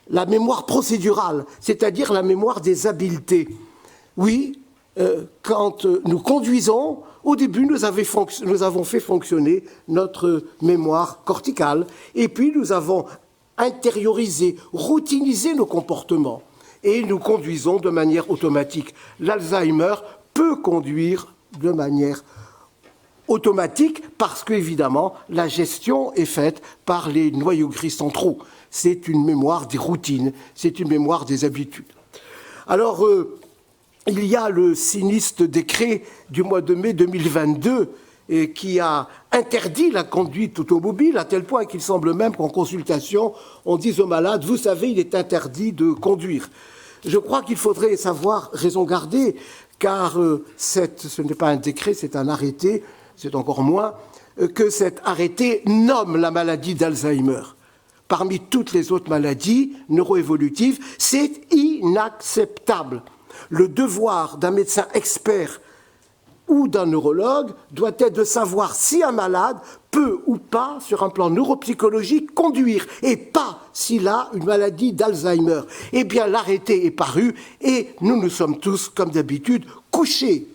La mémoire procédurale, c'est-à-dire la mémoire des habiletés. Oui, quand nous conduisons, au début, nous avons fait fonctionner notre mémoire corticale, et puis nous avons intériorisé, routinisé nos comportements, et nous conduisons de manière automatique. L'Alzheimer peut conduire de manière automatique parce qu'évidemment, la gestion est faite par les noyaux gris centraux. C'est une mémoire des routines, c'est une mémoire des habitudes. Alors, il y a le sinistre décret du mois de mai 2022 qui a interdit la conduite automobile à tel point qu'il semble même qu'en consultation, on dise aux malades, vous savez, il est interdit de conduire. Je crois qu'il faudrait savoir raison garder, car ce n'est pas un décret, c'est un arrêté, c'est encore moins, que cet arrêté nomme la maladie d'Alzheimer. Parmi toutes les autres maladies neuroévolutives, c'est inacceptable. Le devoir d'un médecin expert ou d'un neurologue doit être de savoir si un malade peut ou pas, sur un plan neuropsychologique, conduire, et pas s'il a une maladie d'Alzheimer. Eh bien, l'arrêté est paru, et nous sommes tous, comme d'habitude, couchés.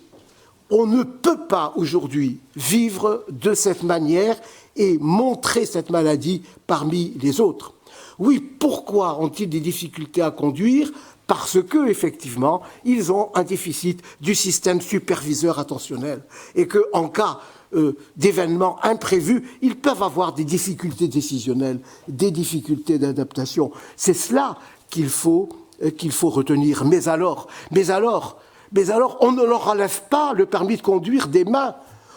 On ne peut pas aujourd'hui vivre de cette manière et montrer cette maladie parmi les autres. Oui, pourquoi ont-ils des difficultés à conduire ? Parce que, effectivement, ils ont un déficit du système superviseur attentionnel et qu'en cas d'événements imprévus, ils peuvent avoir des difficultés décisionnelles, des difficultés d'adaptation. C'est cela qu'il faut retenir. Mais alors, on ne leur enlève pas le permis de conduire des mains.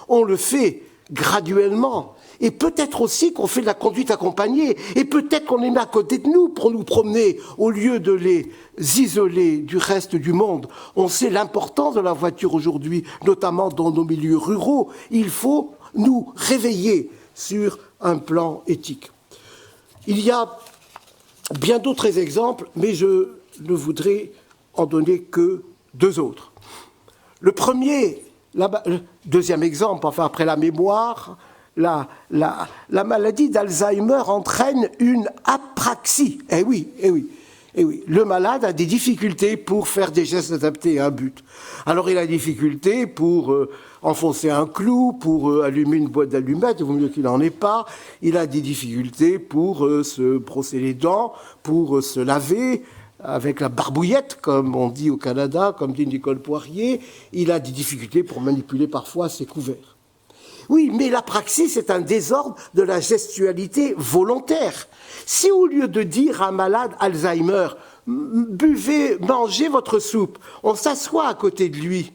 On le fait graduellement. Et peut-être aussi qu'on fait de la conduite accompagnée. Et peut-être qu'on les met à côté de nous pour nous promener au lieu de les isoler du reste du monde. On sait l'importance de la voiture aujourd'hui, notamment dans nos milieux ruraux. Il faut nous réveiller sur un plan éthique. Il y a bien d'autres exemples, mais je ne voudrais en donner que 2 autres. Le deuxième exemple, enfin après la mémoire, la maladie d'Alzheimer entraîne une apraxie. Eh oui. Le malade a des difficultés pour faire des gestes adaptés à un but. Alors il a des difficultés pour enfoncer un clou, pour allumer une boîte d'allumettes, il vaut mieux qu'il n'en ait pas. Il a des difficultés pour se brosser les dents, pour se laver avec la barbouillette, comme on dit au Canada, comme dit Nicole Poirier. Il a des difficultés pour manipuler parfois ses couverts. Oui, mais l'apraxie, c'est un désordre de la gestualité volontaire. Si au lieu de dire à un malade Alzheimer, mangez votre soupe, on s'assoit à côté de lui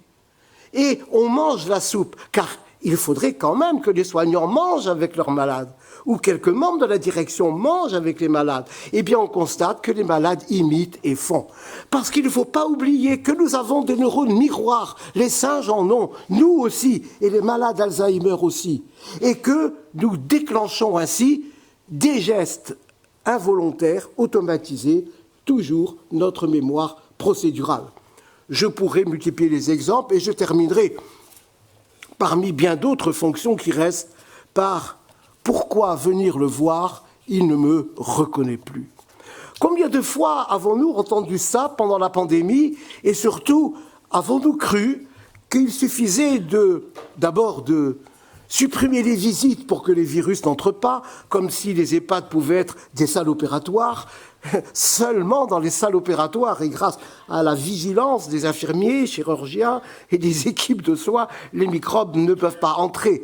et on mange la soupe, car il faudrait quand même que les soignants mangent avec leurs malades, ou quelques membres de la direction mangent avec les malades, eh bien on constate que les malades imitent et font. Parce qu'il ne faut pas oublier que nous avons des neurones miroirs, les singes en ont, nous aussi, et les malades d'Alzheimer aussi, et que nous déclenchons ainsi des gestes involontaires, automatisés, toujours notre mémoire procédurale. Je pourrais multiplier les exemples et je terminerai parmi bien d'autres fonctions qui restent par pourquoi venir le voir, il ne me reconnaît plus. Combien de fois avons-nous entendu ça pendant la pandémie et surtout avons-nous cru qu'il suffisait d'abord de supprimer les visites pour que les virus n'entrent pas, comme si les EHPAD pouvaient être des salles opératoires. Seulement dans les salles opératoires et grâce à la vigilance des infirmiers, chirurgiens et des équipes de soins, les microbes ne peuvent pas entrer,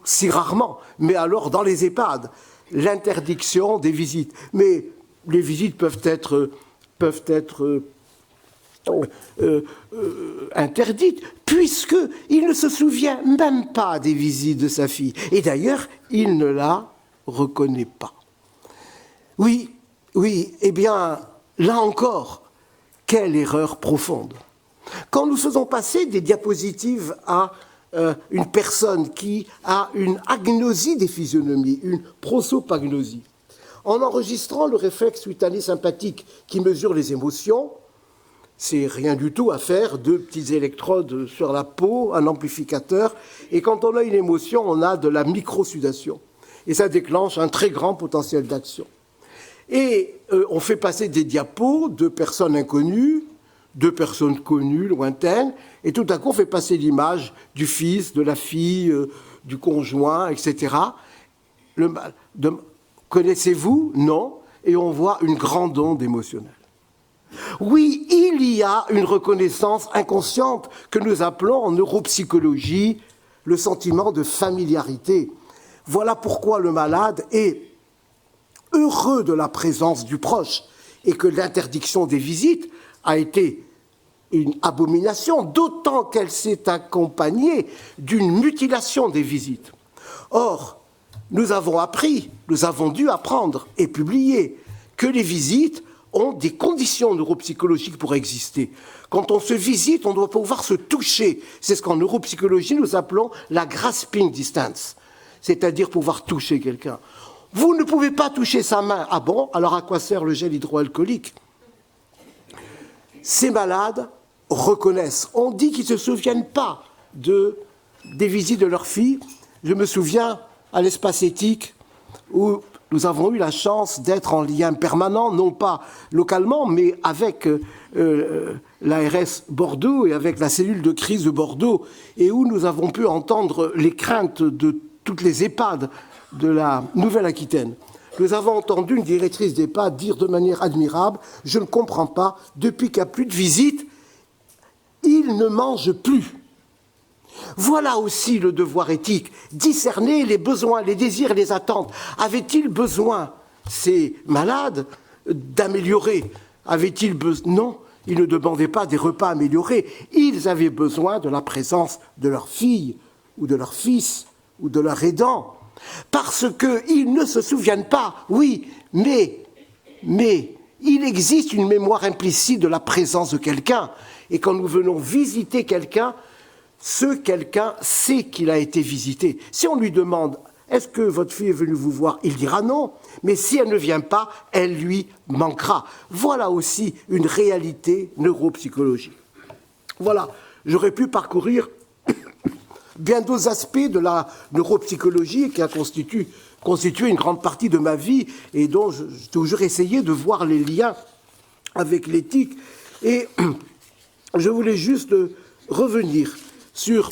si rarement, mais alors dans les EHPAD, l'interdiction des visites. Mais les visites peuvent être interdites, puisqu'il ne se souvient même pas des visites de sa fille. Et d'ailleurs, il ne la reconnaît pas. Oui, eh bien, là encore, quelle erreur profonde. Quand nous faisons passer des diapositives à une personne qui a une agnosie des physionomies, une prosopagnosie, en enregistrant le réflexe cutané sympathique qui mesure les émotions, c'est rien du tout à faire, 2 petites électrodes sur la peau, un amplificateur, et quand on a une émotion, on a de la microsudation. Et ça déclenche un très grand potentiel d'action. Et on fait passer des diapos de personnes inconnues, de personnes connues, lointaines, et tout à coup on fait passer l'image du fils, de la fille, du conjoint, etc. Connaissez-vous? Non. Et on voit une grande onde émotionnelle. Oui, il y a une reconnaissance inconsciente que nous appelons en neuropsychologie le sentiment de familiarité. Voilà pourquoi le malade est heureux de la présence du proche et que l'interdiction des visites a été une abomination, d'autant qu'elle s'est accompagnée d'une mutilation des visites. Or, nous avons dû apprendre et publier que les visites ont des conditions neuropsychologiques pour exister. Quand on se visite, on doit pouvoir se toucher. C'est ce qu'en neuropsychologie nous appelons la grasping distance, c'est-à-dire pouvoir toucher quelqu'un. Vous ne pouvez pas toucher sa main. Ah bon? Alors à quoi sert le gel hydroalcoolique? Ces malades reconnaissent. On dit qu'ils ne se souviennent pas des visites de leur fille. Je me souviens à l'espace éthique où nous avons eu la chance d'être en lien permanent, non pas localement, mais avec l'ARS Bordeaux et avec la cellule de crise de Bordeaux, et où nous avons pu entendre les craintes de toutes les EHPAD de la Nouvelle-Aquitaine. Nous avons entendu une directrice d'EHPAD dire de manière admirable « Je ne comprends pas, depuis qu'il n'y a plus de visites, ils ne mangent plus ». Voilà aussi le devoir éthique, discerner les besoins, les désirs, les attentes. Avaient-ils besoin, ces malades, d'améliorer? Avaient-ils besoin? Non, ils ne demandaient pas des repas améliorés. Ils avaient besoin de la présence de leur fille, ou de leur fils, ou de leur aidant. Parce qu'ils ne se souviennent pas, oui, mais il existe une mémoire implicite de la présence de quelqu'un. Et quand nous venons visiter quelqu'un, ce quelqu'un sait qu'il a été visité. Si on lui demande « Est-ce que votre fille est venue vous voir ?» il dira non. Mais si elle ne vient pas, elle lui manquera. Voilà aussi une réalité neuropsychologique. Voilà, j'aurais pu parcourir bien d'autres aspects de la neuropsychologie qui a constitué une grande partie de ma vie et dont j'ai toujours essayé de voir les liens avec l'éthique. Et je voulais juste revenir sur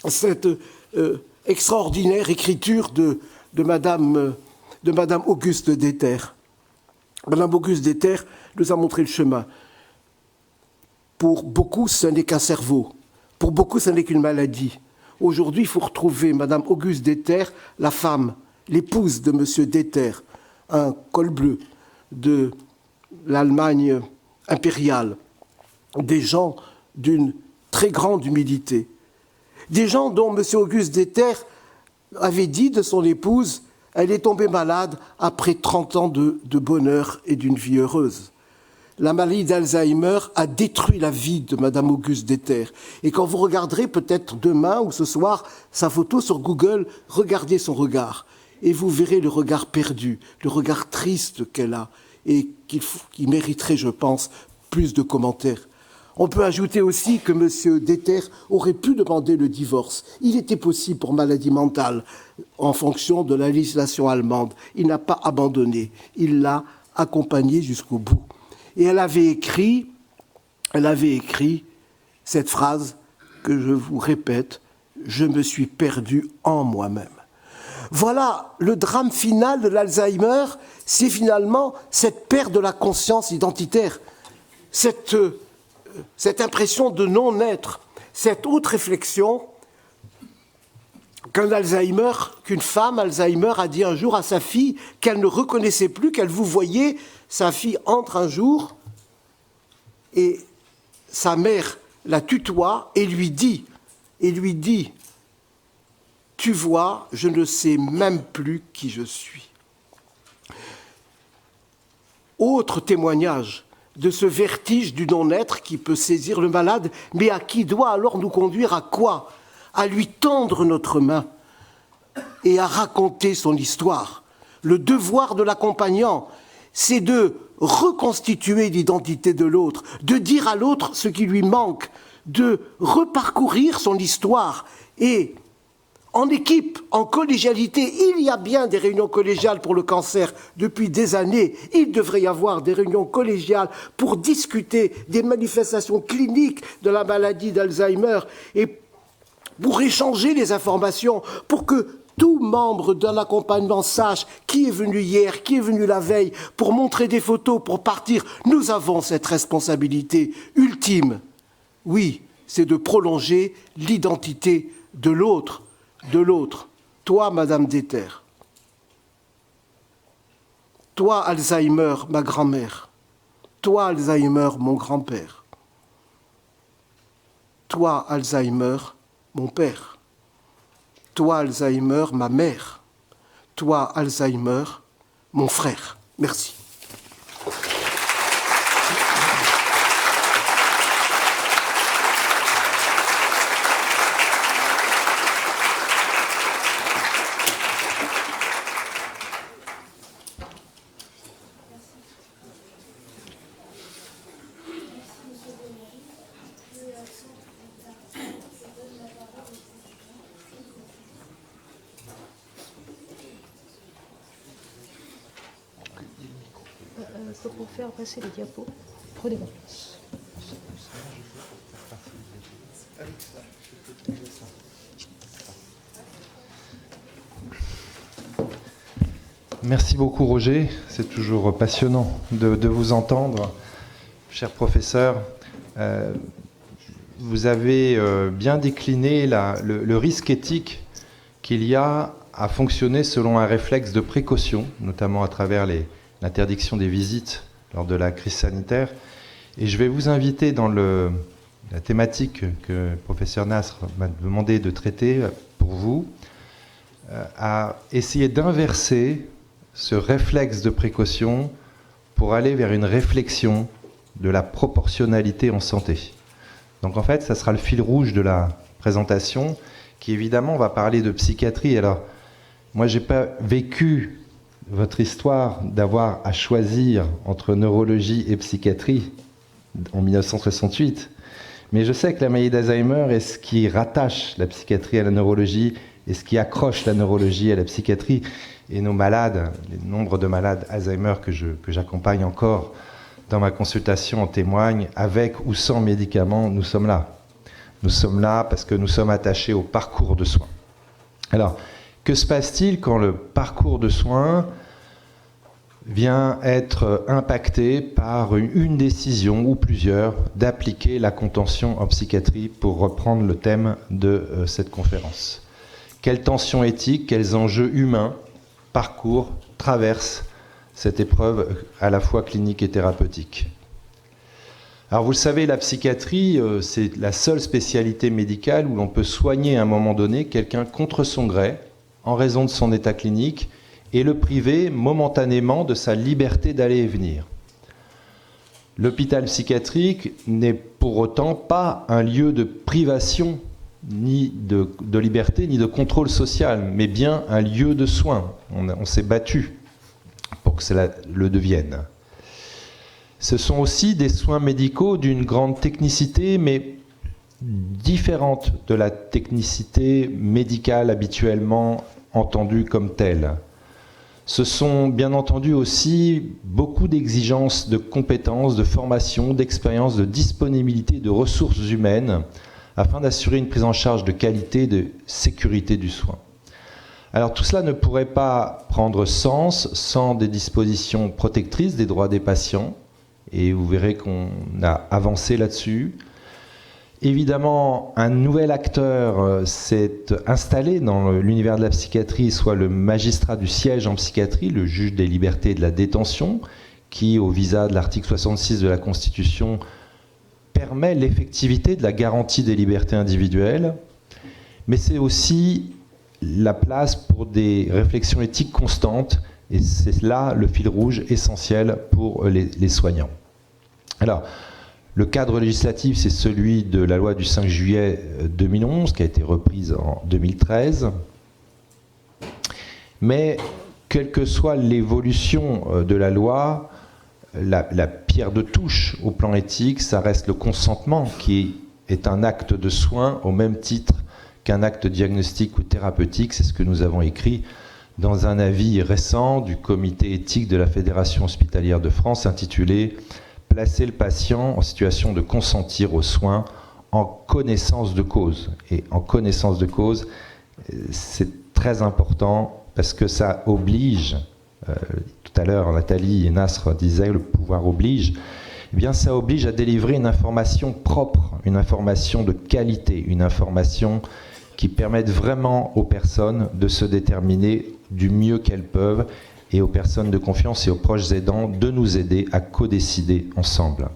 cette extraordinaire écriture de Madame Auguste Deterre. Madame Auguste Deterre nous a montré le chemin. Pour beaucoup, ce n'est qu'un cerveau. Pour beaucoup, ce n'est qu'une maladie. Aujourd'hui, il faut retrouver Madame Auguste Deterre, la femme, l'épouse de Monsieur Deterre, un col bleu de l'Allemagne impériale, des gens d'une très grande humilité, des gens dont M. Auguste Deterre avait dit de son épouse « Elle est tombée malade après 30 ans de bonheur et d'une vie heureuse ». La maladie d'Alzheimer a détruit la vie de Mme Auguste Deterre. Et quand vous regarderez peut-être demain ou ce soir sa photo sur Google, regardez son regard. Et vous verrez le regard perdu, le regard triste qu'elle a et qui mériterait, je pense, plus de commentaires. On peut ajouter aussi que M. Deterre aurait pu demander le divorce. Il était possible pour maladie mentale, en fonction de la législation allemande. Il n'a pas abandonné, il l'a accompagné jusqu'au bout. Et elle avait écrit cette phrase que je vous répète, « Je me suis perdu en moi-même ». Voilà, le drame final de l'Alzheimer, c'est finalement cette perte de la conscience identitaire, cette impression de non-être, cette haute réflexion qu'une femme Alzheimer a dit un jour à sa fille qu'elle ne reconnaissait plus, qu'elle vous voyait. Sa fille entre un jour et sa mère la tutoie et lui dit « Tu vois, je ne sais même plus qui je suis ». Autre témoignage de ce vertige du non-être qui peut saisir le malade, mais à qui doit alors nous conduire à quoi? À lui tendre notre main et à raconter son histoire. Le devoir de l'accompagnant, c'est de reconstituer l'identité de l'autre, de dire à l'autre ce qui lui manque, de reparcourir son histoire. Et en équipe, en collégialité, il y a bien des réunions collégiales pour le cancer depuis des années. Il devrait y avoir des réunions collégiales pour discuter des manifestations cliniques de la maladie d'Alzheimer et pour échanger les informations, pour que tout membre d'un accompagnement sache qui est venu hier, qui est venu la veille, pour montrer des photos, pour partir. Nous avons cette responsabilité ultime. Oui, c'est de prolonger l'identité de l'autre. Toi, Madame Deterre. Toi, Alzheimer, ma grand-mère. Toi, Alzheimer, mon grand-père. Toi, Alzheimer, mon père. Toi, Alzheimer, ma mère. Toi, Alzheimer, mon frère. Merci. pour faire passer les diapos. Prenez votre place. Merci beaucoup Roger, c'est toujours passionnant de vous entendre. Cher professeur, vous avez bien décliné le risque éthique qu'il y a à fonctionner selon un réflexe de précaution, notamment à travers l'interdiction des visites lors de la crise sanitaire. Et je vais vous inviter dans la thématique que le professeur Nasr m'a demandé de traiter pour vous, à essayer d'inverser ce réflexe de précaution pour aller vers une réflexion de la proportionnalité en santé. Donc en fait, ça sera le fil rouge de la présentation, qui évidemment va parler de psychiatrie. Alors, moi, j'ai pas vécu votre histoire d'avoir à choisir entre neurologie et psychiatrie en 1968, mais je sais que la maladie d'Alzheimer est ce qui rattache la psychiatrie à la neurologie et ce qui accroche la neurologie à la psychiatrie. Et nos malades, les nombres de malades Alzheimer que j'accompagne encore dans ma consultation en témoignent. Avec ou sans médicaments, nous sommes là. Nous sommes là parce que nous sommes attachés au parcours de soins. Alors, que se passe-t-il quand le parcours de soins vient être impacté par une décision ou plusieurs d'appliquer la contention en psychiatrie, pour reprendre le thème de cette conférence? Quelles tensions éthiques, quels enjeux humains, parcours, traversent cette épreuve à la fois clinique et thérapeutique? Alors vous le savez, la psychiatrie, c'est la seule spécialité médicale où l'on peut soigner à un moment donné quelqu'un contre son gré, en raison de son état clinique, et le priver momentanément de sa liberté d'aller et venir. L'hôpital psychiatrique n'est pour autant pas un lieu de privation, ni de liberté, ni de contrôle social, mais bien un lieu de soins. On s'est battu pour que cela le devienne. Ce sont aussi des soins médicaux d'une grande technicité, mais différente de la technicité médicale habituellement entendue comme telle. Ce sont bien entendu aussi beaucoup d'exigences de compétences, de formation, d'expérience, de disponibilité, de ressources humaines, afin d'assurer une prise en charge de qualité et de sécurité du soin. Alors tout cela ne pourrait pas prendre sens sans des dispositions protectrices des droits des patients, et vous verrez qu'on a avancé là-dessus. Évidemment, un nouvel acteur s'est installé dans l'univers de la psychiatrie, soit le magistrat du siège en psychiatrie, le juge des libertés et de la détention, qui, au visa de l'article 66 de la Constitution, permet l'effectivité de la garantie des libertés individuelles, mais c'est aussi la place pour des réflexions éthiques constantes, et c'est là le fil rouge essentiel pour les soignants. Alors, le cadre législatif, c'est celui de la loi du 5 juillet 2011, qui a été reprise en 2013. Mais, quelle que soit l'évolution de la loi, la pierre de touche au plan éthique, ça reste le consentement, qui est un acte de soin au même titre qu'un acte diagnostique ou thérapeutique. C'est ce que nous avons écrit dans un avis récent du comité éthique de la Fédération hospitalière de France, intitulé « Placer le patient en situation de consentir aux soins en connaissance de cause ». Et en connaissance de cause, c'est très important parce que ça oblige, tout à l'heure Nathalie et Nasr disaient le pouvoir oblige, eh bien ça oblige à délivrer une information propre, une information de qualité, une information qui permette vraiment aux personnes de se déterminer du mieux qu'elles peuvent, et aux personnes de confiance et aux proches aidants de nous aider à co-décider ensemble.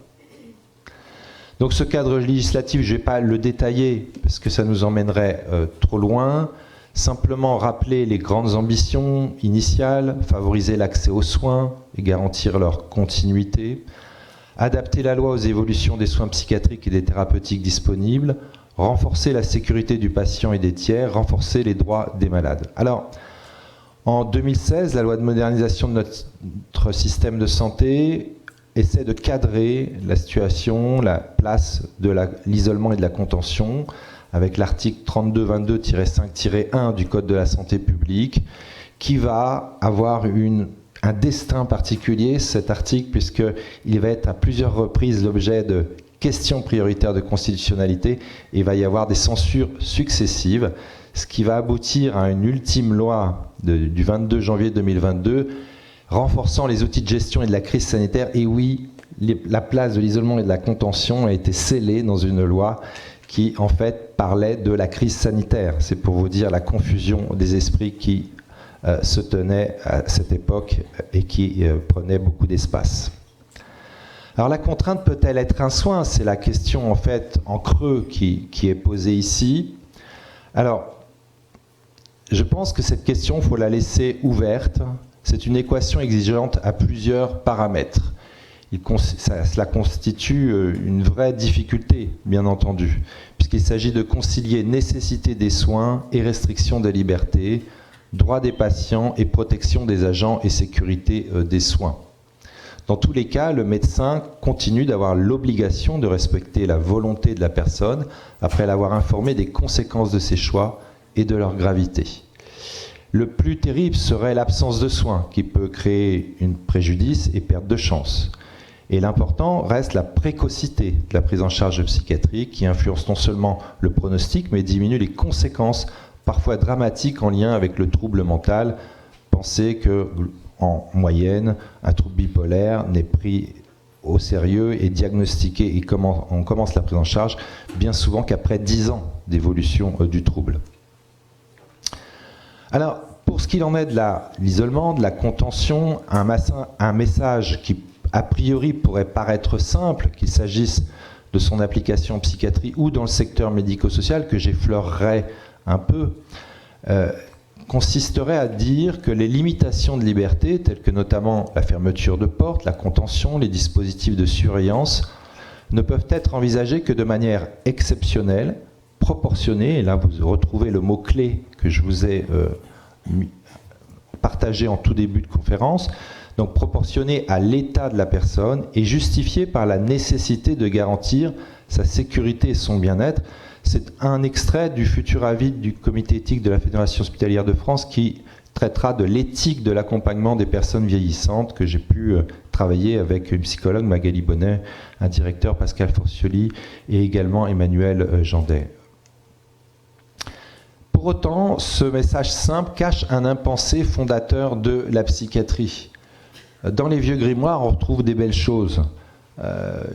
Donc ce cadre législatif, je ne vais pas le détailler parce que ça nous emmènerait trop loin. Simplement rappeler les grandes ambitions initiales, favoriser l'accès aux soins et garantir leur continuité, adapter la loi aux évolutions des soins psychiatriques et des thérapeutiques disponibles, renforcer la sécurité du patient et des tiers, renforcer les droits des malades. Alors, en 2016, la loi de modernisation de notre système de santé essaie de cadrer la situation, la place de l'isolement et de la contention, avec l'article 3222-5-1 du Code de la santé publique, qui va avoir une un destin particulier, cet article, puisqu'il va être à plusieurs reprises l'objet de questions prioritaires de constitutionnalité, et il va y avoir des censures successives, ce qui va aboutir à une ultime loi du 22 janvier 2022, renforçant les outils de gestion et de la crise sanitaire. Et oui, la place de l'isolement et de la contention a été scellée dans une loi qui, en fait, parlait de la crise sanitaire. C'est pour vous dire la confusion des esprits qui se tenait à cette époque et qui prenait beaucoup d'espace. Alors la contrainte peut-elle être un soin? C'est la question en fait en creux qui est posée ici. Alors, je pense que cette question, il faut la laisser ouverte. C'est une équation exigeante à plusieurs paramètres. Cela constitue une vraie difficulté, bien entendu, puisqu'il s'agit de concilier nécessité des soins et restriction des libertés, droit des patients et protection des agents et sécurité des soins. Dans tous les cas, le médecin continue d'avoir l'obligation de respecter la volonté de la personne après l'avoir informé des conséquences de ses choix et de leur gravité. Le plus terrible serait l'absence de soins qui peut créer un préjudice et perte de chance. Et l'important reste la précocité de la prise en charge psychiatrique qui influence non seulement le pronostic mais diminue les conséquences parfois dramatiques en lien avec le trouble mental. Pensez que en moyenne, un trouble bipolaire n'est pris au sérieux et diagnostiqué et on commence la prise en charge bien souvent qu'après 10 ans d'évolution du trouble. Alors, pour ce qu'il en est de l'isolement, de la contention, un message qui, a priori, pourrait paraître simple, qu'il s'agisse de son application en psychiatrie ou dans le secteur médico-social, que j'effleurerai un peu, consisterait à dire que les limitations de liberté, telles que notamment la fermeture de portes, la contention, les dispositifs de surveillance, ne peuvent être envisagées que de manière exceptionnelle, proportionnée, et là vous retrouvez le mot-clé que je vous ai partagé en tout début de conférence, donc proportionnée à l'état de la personne et justifiée par la nécessité de garantir sa sécurité et son bien-être. C'est un extrait du futur avis du comité éthique de la Fédération hospitalière de France qui traitera de l'éthique de l'accompagnement des personnes vieillissantes, que j'ai pu travailler avec une psychologue, Magali Bonnet, un directeur, Pascal Forcioli, et également Emmanuel Jandet. Pour autant, ce message simple cache un impensé fondateur de la psychiatrie. Dans les vieux grimoires, on retrouve des belles choses.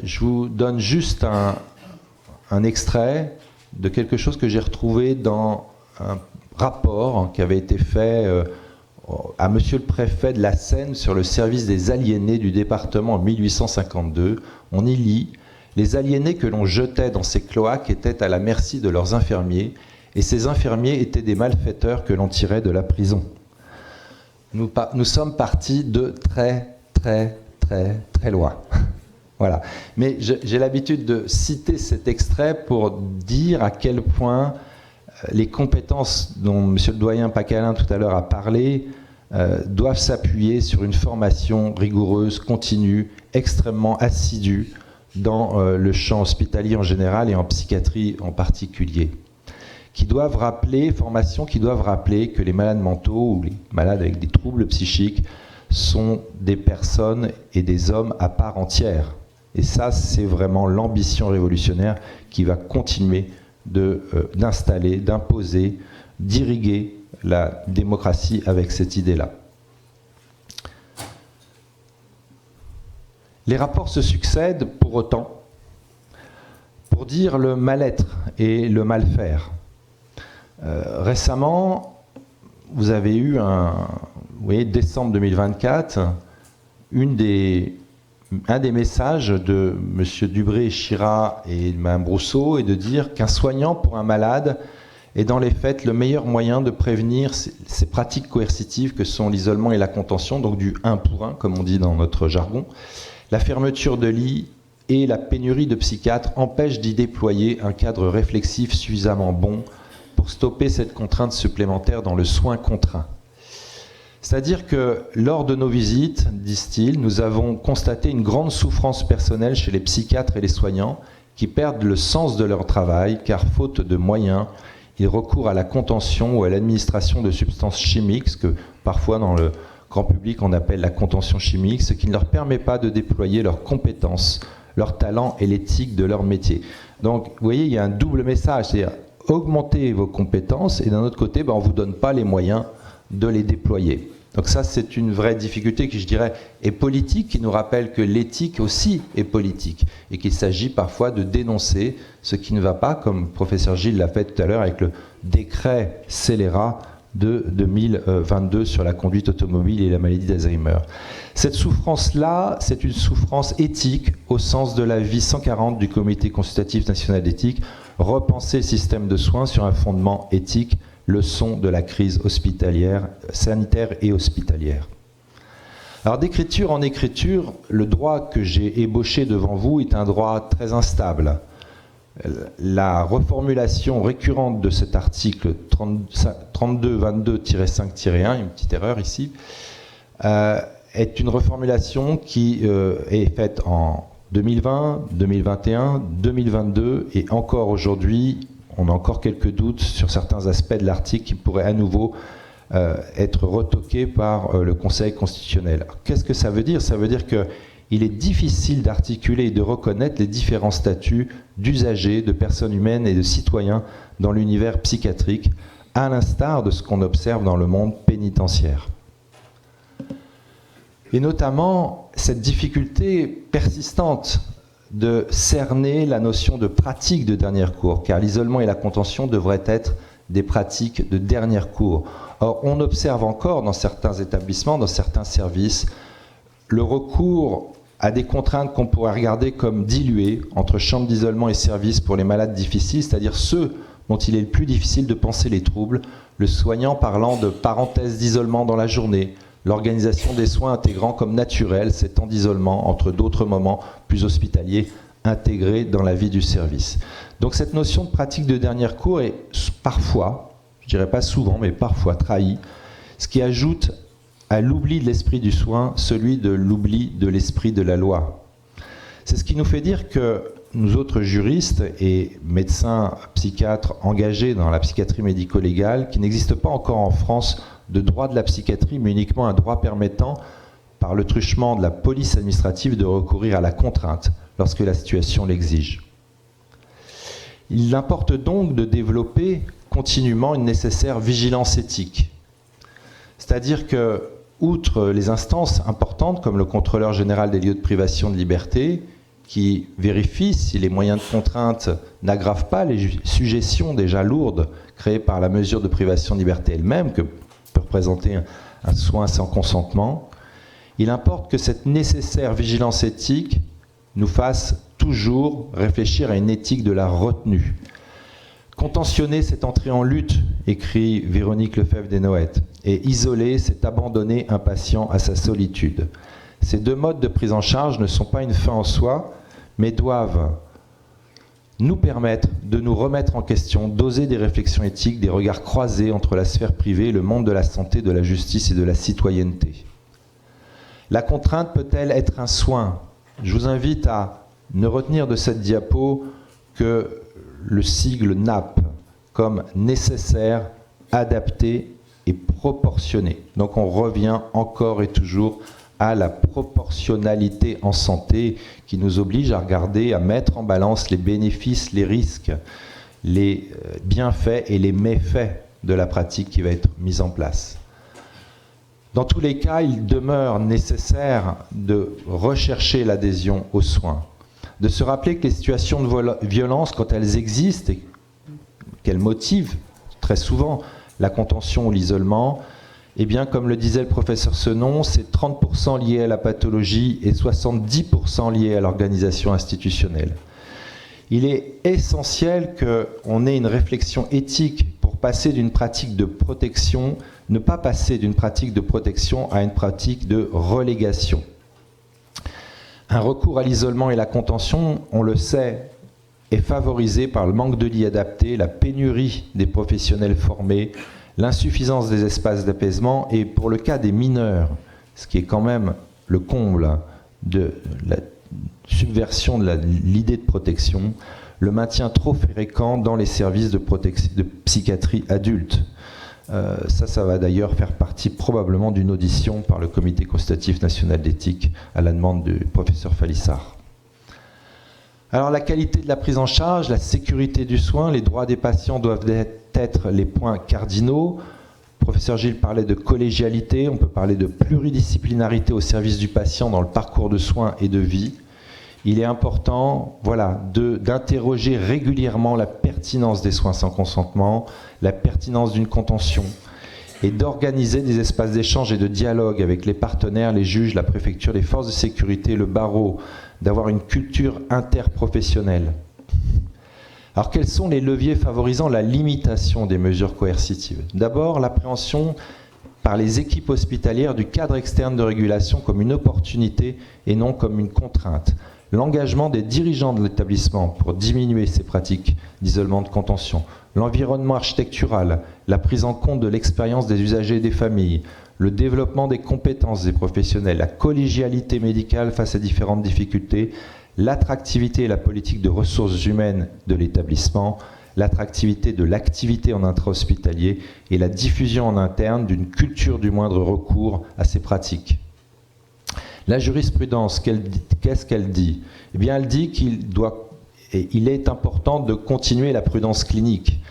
Je vous donne juste un extrait de quelque chose que j'ai retrouvé dans un rapport qui avait été fait à monsieur le préfet de la Seine sur le service des aliénés du département en 1852. On y lit « Les aliénés que l'on jetait dans ces cloaques étaient à la merci de leurs infirmiers, et ces infirmiers étaient des malfaiteurs que l'on tirait de la prison. » Nous sommes partis de très, très, très, très loin. Voilà. Mais j'ai l'habitude de citer cet extrait pour dire à quel point les compétences dont M. le doyen Pacalin tout à l'heure a parlé doivent s'appuyer sur une formation rigoureuse, continue, extrêmement assidue dans le champ hospitalier en général et en psychiatrie en particulier. Formations qui doivent rappeler que les malades mentaux ou les malades avec des troubles psychiques sont des personnes et des hommes à part entière. Et ça, c'est vraiment l'ambition révolutionnaire qui va continuer d'installer, d'imposer, d'irriguer la démocratie avec cette idée-là. Les rapports se succèdent pour autant pour dire le mal-être et le mal-faire. Récemment, vous avez eu décembre 2024, un des messages de M. Dubré-Chirat et Mme Brousseau est de dire qu'un soignant pour un malade est dans les faits le meilleur moyen de prévenir ces pratiques coercitives que sont l'isolement et la contention, donc du 1 pour 1, comme on dit dans notre jargon. La fermeture de lits et la pénurie de psychiatres empêchent d'y déployer un cadre réflexif suffisamment bon pour stopper cette contrainte supplémentaire dans le soin contraint. C'est-à-dire que lors de nos visites, disent-ils, nous avons constaté une grande souffrance personnelle chez les psychiatres et les soignants qui perdent le sens de leur travail car faute de moyens, ils recourent à la contention ou à l'administration de substances chimiques, ce que parfois dans le grand public on appelle la contention chimique, ce qui ne leur permet pas de déployer leurs compétences, leurs talents et l'éthique de leur métier. Donc, vous voyez, il y a un double message, c'est-à-dire augmenter vos compétences et d'un autre côté, on ne vous donne pas les moyens de les déployer. Donc ça, c'est une vraie difficulté qui, je dirais, est politique, qui nous rappelle que l'éthique aussi est politique et qu'il s'agit parfois de dénoncer ce qui ne va pas, comme le professeur Gilles l'a fait tout à l'heure avec le décret scélérat de 2022 sur la conduite automobile et la maladie d'Alzheimer. Cette souffrance-là, c'est une souffrance éthique au sens de l'avis 140 du Comité consultatif national d'éthique, repenser le système de soins sur un fondement éthique, leçon de la crise hospitalière, sanitaire et hospitalière. Alors d'écriture en écriture, le droit que j'ai ébauché devant vous est un droit très instable. La reformulation récurrente de cet article 3222-5-1, une petite erreur ici, est une reformulation qui est faite en 2020, 2021, 2022 et encore aujourd'hui, on a encore quelques doutes sur certains aspects de l'article qui pourraient à nouveau être retoqués par le Conseil constitutionnel. Qu'est-ce que ça veut dire? Ça veut dire qu'il est difficile d'articuler et de reconnaître les différents statuts d'usagers, de personnes humaines et de citoyens dans l'univers psychiatrique, à l'instar de ce qu'on observe dans le monde pénitentiaire. Et notamment cette difficulté persistante de cerner la notion de pratique de dernier recours, car l'isolement et la contention devraient être des pratiques de dernier recours. Or, on observe encore dans certains établissements, dans certains services, le recours à des contraintes qu'on pourrait regarder comme diluées entre chambres d'isolement et services pour les malades difficiles, c'est-à-dire ceux dont il est le plus difficile de penser les troubles, le soignant parlant de parenthèses d'isolement dans la journée, l'organisation des soins intégrant comme naturel ces temps d'isolement entre d'autres moments plus hospitaliers intégrés dans la vie du service. Donc cette notion de pratique de dernier recours est parfois, je dirais pas souvent, mais parfois trahie, ce qui ajoute à l'oubli de l'esprit du soin celui de l'oubli de l'esprit de la loi. C'est ce qui nous fait dire que nous autres juristes et médecins psychiatres engagés dans la psychiatrie médico-légale, qu'il n'existe pas encore en France de droit de la psychiatrie, mais uniquement un droit permettant, par le truchement de la police administrative, de recourir à la contrainte lorsque la situation l'exige. Il importe donc de développer continuellement une nécessaire vigilance éthique. C'est-à-dire que, outre les instances importantes comme le contrôleur général des lieux de privation de liberté, qui vérifie si les moyens de contrainte n'aggravent pas les sujétions déjà lourdes créées par la mesure de privation de liberté elle-même, que peut représenter un soin sans consentement, il importe que cette nécessaire vigilance éthique nous fasse toujours réfléchir à une éthique de la retenue. Contentionner, c'est entrer en lutte, écrit Véronique Lefebvre-Desnoëttes, et isoler, c'est abandonner un patient à sa solitude. Ces deux modes de prise en charge ne sont pas une fin en soi, mais doivent nous permettre de nous remettre en question, d'oser des réflexions éthiques, des regards croisés entre la sphère privée et le monde de la santé, de la justice et de la citoyenneté. La contrainte peut-elle être un soin? Je vous invite à ne retenir de cette diapo que le sigle NAP comme nécessaire, adapté et proportionné. Donc on revient encore et toujours à la proportionnalité en santé qui nous oblige à regarder, à mettre en balance les bénéfices, les risques, les bienfaits et les méfaits de la pratique qui va être mise en place. Dans tous les cas, il demeure nécessaire de rechercher l'adhésion aux soins, de se rappeler que les situations de violence, quand elles existent et qu'elles motivent très souvent la contention ou l'isolement, eh bien, comme le disait le professeur Senon, c'est 30% lié à la pathologie et 70% lié à l'organisation institutionnelle. Il est essentiel qu'on ait une réflexion éthique pour passer d'une pratique de protection, ne pas passer d'une pratique de protection à une pratique de relégation. Un recours à l'isolement et la contention, on le sait, est favorisé par le manque de lits adaptés, la pénurie des professionnels formés, l'insuffisance des espaces d'apaisement et pour le cas des mineurs, ce qui est quand même le comble de la subversion de l'idée de protection, le maintien trop fréquent dans les services de psychiatrie adulte. Ça va d'ailleurs faire partie probablement d'une audition par le Comité consultatif national d'éthique à la demande du professeur Falissard. Alors la qualité de la prise en charge, la sécurité du soin, les droits des patients doivent être les points cardinaux. Le professeur Gilles parlait de collégialité, on peut parler de pluridisciplinarité au service du patient dans le parcours de soins et de vie. Il est important d'interroger régulièrement la pertinence des soins sans consentement, la pertinence d'une contention, et d'organiser des espaces d'échange et de dialogue avec les partenaires, les juges, la préfecture, les forces de sécurité, le barreau, d'avoir une culture interprofessionnelle. Alors quels sont les leviers favorisant la limitation des mesures coercitives? D'abord, l'appréhension par les équipes hospitalières du cadre externe de régulation comme une opportunité et non comme une contrainte. L'engagement des dirigeants de l'établissement pour diminuer ces pratiques d'isolement de contention, l'environnement architectural, la prise en compte de l'expérience des usagers et des familles, le développement des compétences des professionnels, la collégialité médicale face à différentes difficultés, l'attractivité et la politique de ressources humaines de l'établissement, l'attractivité de l'activité en intra-hospitalier et la diffusion en interne d'une culture du moindre recours à ces pratiques. La jurisprudence, qu'est-ce qu'elle dit? Eh bien, elle dit qu'il est important de continuer la prudence clinique.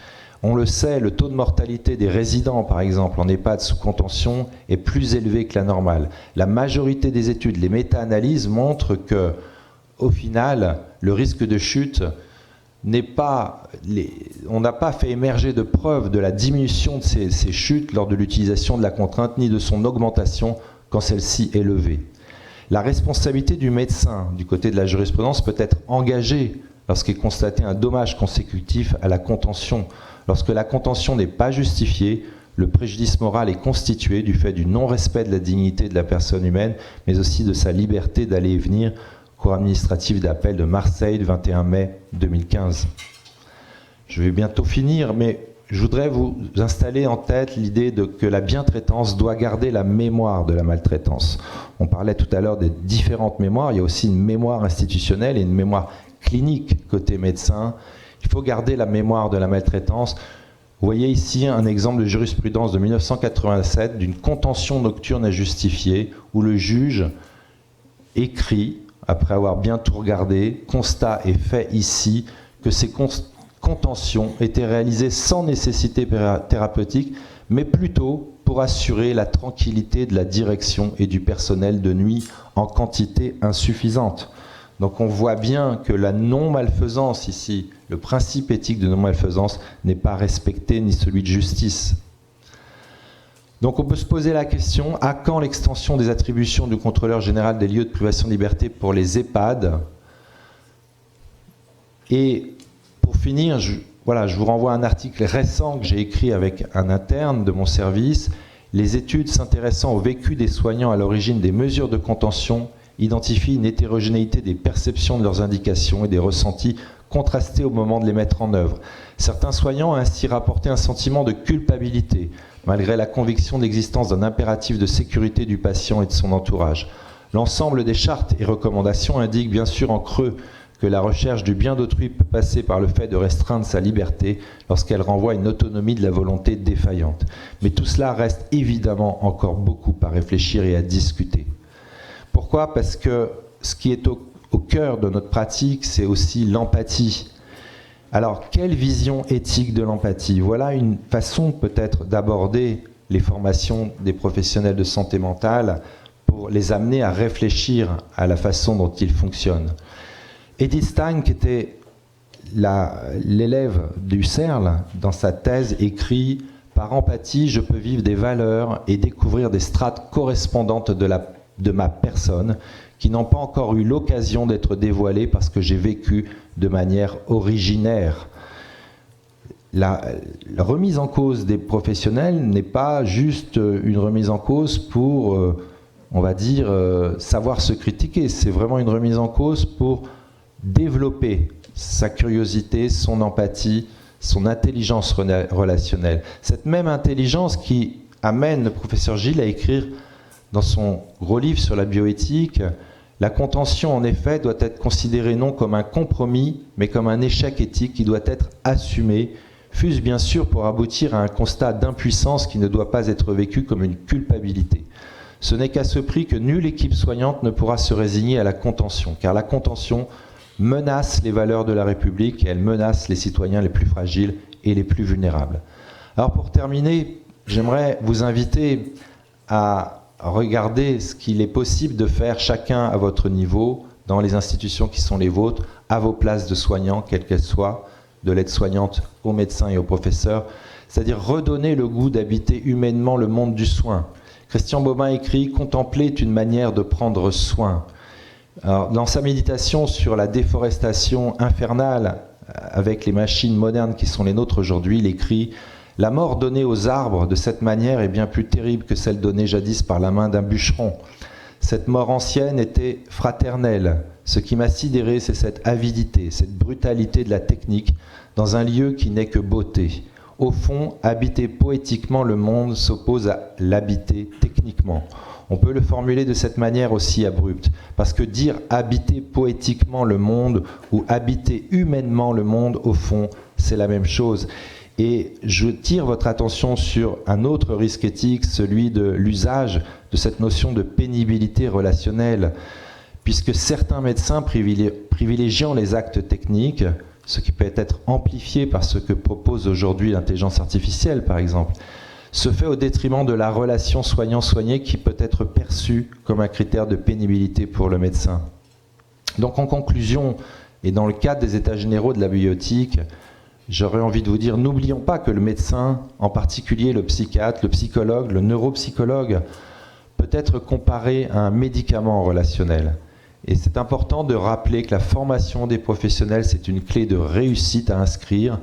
On le sait, le taux de mortalité des résidents, par exemple, en EHPAD sous contention, est plus élevé que la normale. La majorité des études, les méta-analyses montrent que, au final, le risque de chute on n'a pas fait émerger de preuves de la diminution de ces chutes lors de l'utilisation de la contrainte, ni de son augmentation quand celle-ci est levée. La responsabilité du médecin, du côté de la jurisprudence, peut être engagée lorsqu'est constaté un dommage consécutif à la contention. Lorsque la contention n'est pas justifiée, le préjudice moral est constitué du fait du non-respect de la dignité de la personne humaine, mais aussi de sa liberté d'aller et venir. Cour administrative d'appel de Marseille, le 21 mai 2015. Je vais bientôt finir, mais je voudrais vous installer en tête l'idée que la bientraitance doit garder la mémoire de la maltraitance. On parlait tout à l'heure des différentes mémoires, il y a aussi une mémoire institutionnelle et une mémoire clinique côté médecin. Il faut garder la mémoire de la maltraitance. Vous voyez ici un exemple de jurisprudence de 1987 d'une contention nocturne injustifiée où le juge écrit, après avoir bien tout regardé, constat est fait ici que ces contentions étaient réalisées sans nécessité thérapeutique, mais plutôt pour assurer la tranquillité de la direction et du personnel de nuit en quantité insuffisante. Donc on voit bien que la non-malfaisance ici, le principe éthique de non-malfaisance n'est pas respecté ni celui de justice. Donc on peut se poser la question, à quand l'extension des attributions du contrôleur général des lieux de privation de liberté pour les EHPAD? Et pour finir, je vous renvoie à un article récent que j'ai écrit avec un interne de mon service. Les études s'intéressant au vécu des soignants à l'origine des mesures de contention identifient une hétérogénéité des perceptions de leurs indications et des ressentis contrastés au moment de les mettre en œuvre. Certains soignants ont ainsi rapporté un sentiment de culpabilité, malgré la conviction d'existence d'un impératif de sécurité du patient et de son entourage. L'ensemble des chartes et recommandations indiquent bien sûr en creux que la recherche du bien d'autrui peut passer par le fait de restreindre sa liberté lorsqu'elle renvoie à une autonomie de la volonté défaillante. Mais tout cela reste évidemment encore beaucoup à réfléchir et à discuter. Pourquoi? Parce que ce qui est au cœur de notre pratique, c'est aussi l'empathie. Alors, quelle vision éthique de l'empathie? Voilà une façon peut-être d'aborder les formations des professionnels de santé mentale pour les amener à réfléchir à la façon dont ils fonctionnent. Edith Stein, qui était l'élève du Husserl, dans sa thèse écrit « Par empathie, je peux vivre des valeurs et découvrir des strates correspondantes de ma personne qui n'ont pas encore eu l'occasion d'être dévoilées parce que j'ai vécu de manière originaire. » La remise en cause des professionnels n'est pas juste une remise en cause pour, on va dire, savoir se critiquer. C'est vraiment une remise en cause pour développer sa curiosité, son empathie, son intelligence relationnelle. Cette même intelligence qui amène le professeur Gilles à écrire dans son gros livre sur la bioéthique, la contention en effet doit être considérée non comme un compromis, mais comme un échec éthique qui doit être assumé, fût-ce bien sûr pour aboutir à un constat d'impuissance qui ne doit pas être vécu comme une culpabilité. Ce n'est qu'à ce prix que nulle équipe soignante ne pourra se résigner à la contention, car la contention menace les valeurs de la République et elle menace les citoyens les plus fragiles et les plus vulnérables. Alors pour terminer, j'aimerais vous inviter à regarder ce qu'il est possible de faire chacun à votre niveau, dans les institutions qui sont les vôtres, à vos places de soignants, quelles qu'elles soient, de l'aide-soignante aux médecins et aux professeurs, c'est-à-dire redonner le goût d'habiter humainement le monde du soin. Christian Bobin écrit « Contempler est une manière de prendre soin ». Alors, dans sa méditation sur la déforestation infernale avec les machines modernes qui sont les nôtres aujourd'hui, il écrit « La mort donnée aux arbres de cette manière est bien plus terrible que celle donnée jadis par la main d'un bûcheron. Cette mort ancienne était fraternelle. Ce qui m'a sidéré, c'est cette avidité, cette brutalité de la technique dans un lieu qui n'est que beauté. Au fond, habiter poétiquement le monde s'oppose à l'habiter techniquement. On peut le formuler de cette manière aussi abrupte, parce que dire habiter poétiquement le monde ou habiter humainement le monde, au fond, c'est la même chose. Et je tire votre attention sur un autre risque éthique, celui de l'usage de cette notion de pénibilité relationnelle, puisque certains médecins privilégiant les actes techniques, ce qui peut être amplifié par ce que propose aujourd'hui l'intelligence artificielle, par exemple, se fait au détriment de la relation soignant-soigné qui peut être perçue comme un critère de pénibilité pour le médecin. Donc en conclusion, et dans le cadre des états généraux de la bioéthique, j'aurais envie de vous dire, n'oublions pas que le médecin, en particulier le psychiatre, le psychologue, le neuropsychologue, peut être comparé à un médicament relationnel. Et c'est important de rappeler que la formation des professionnels, c'est une clé de réussite à inscrire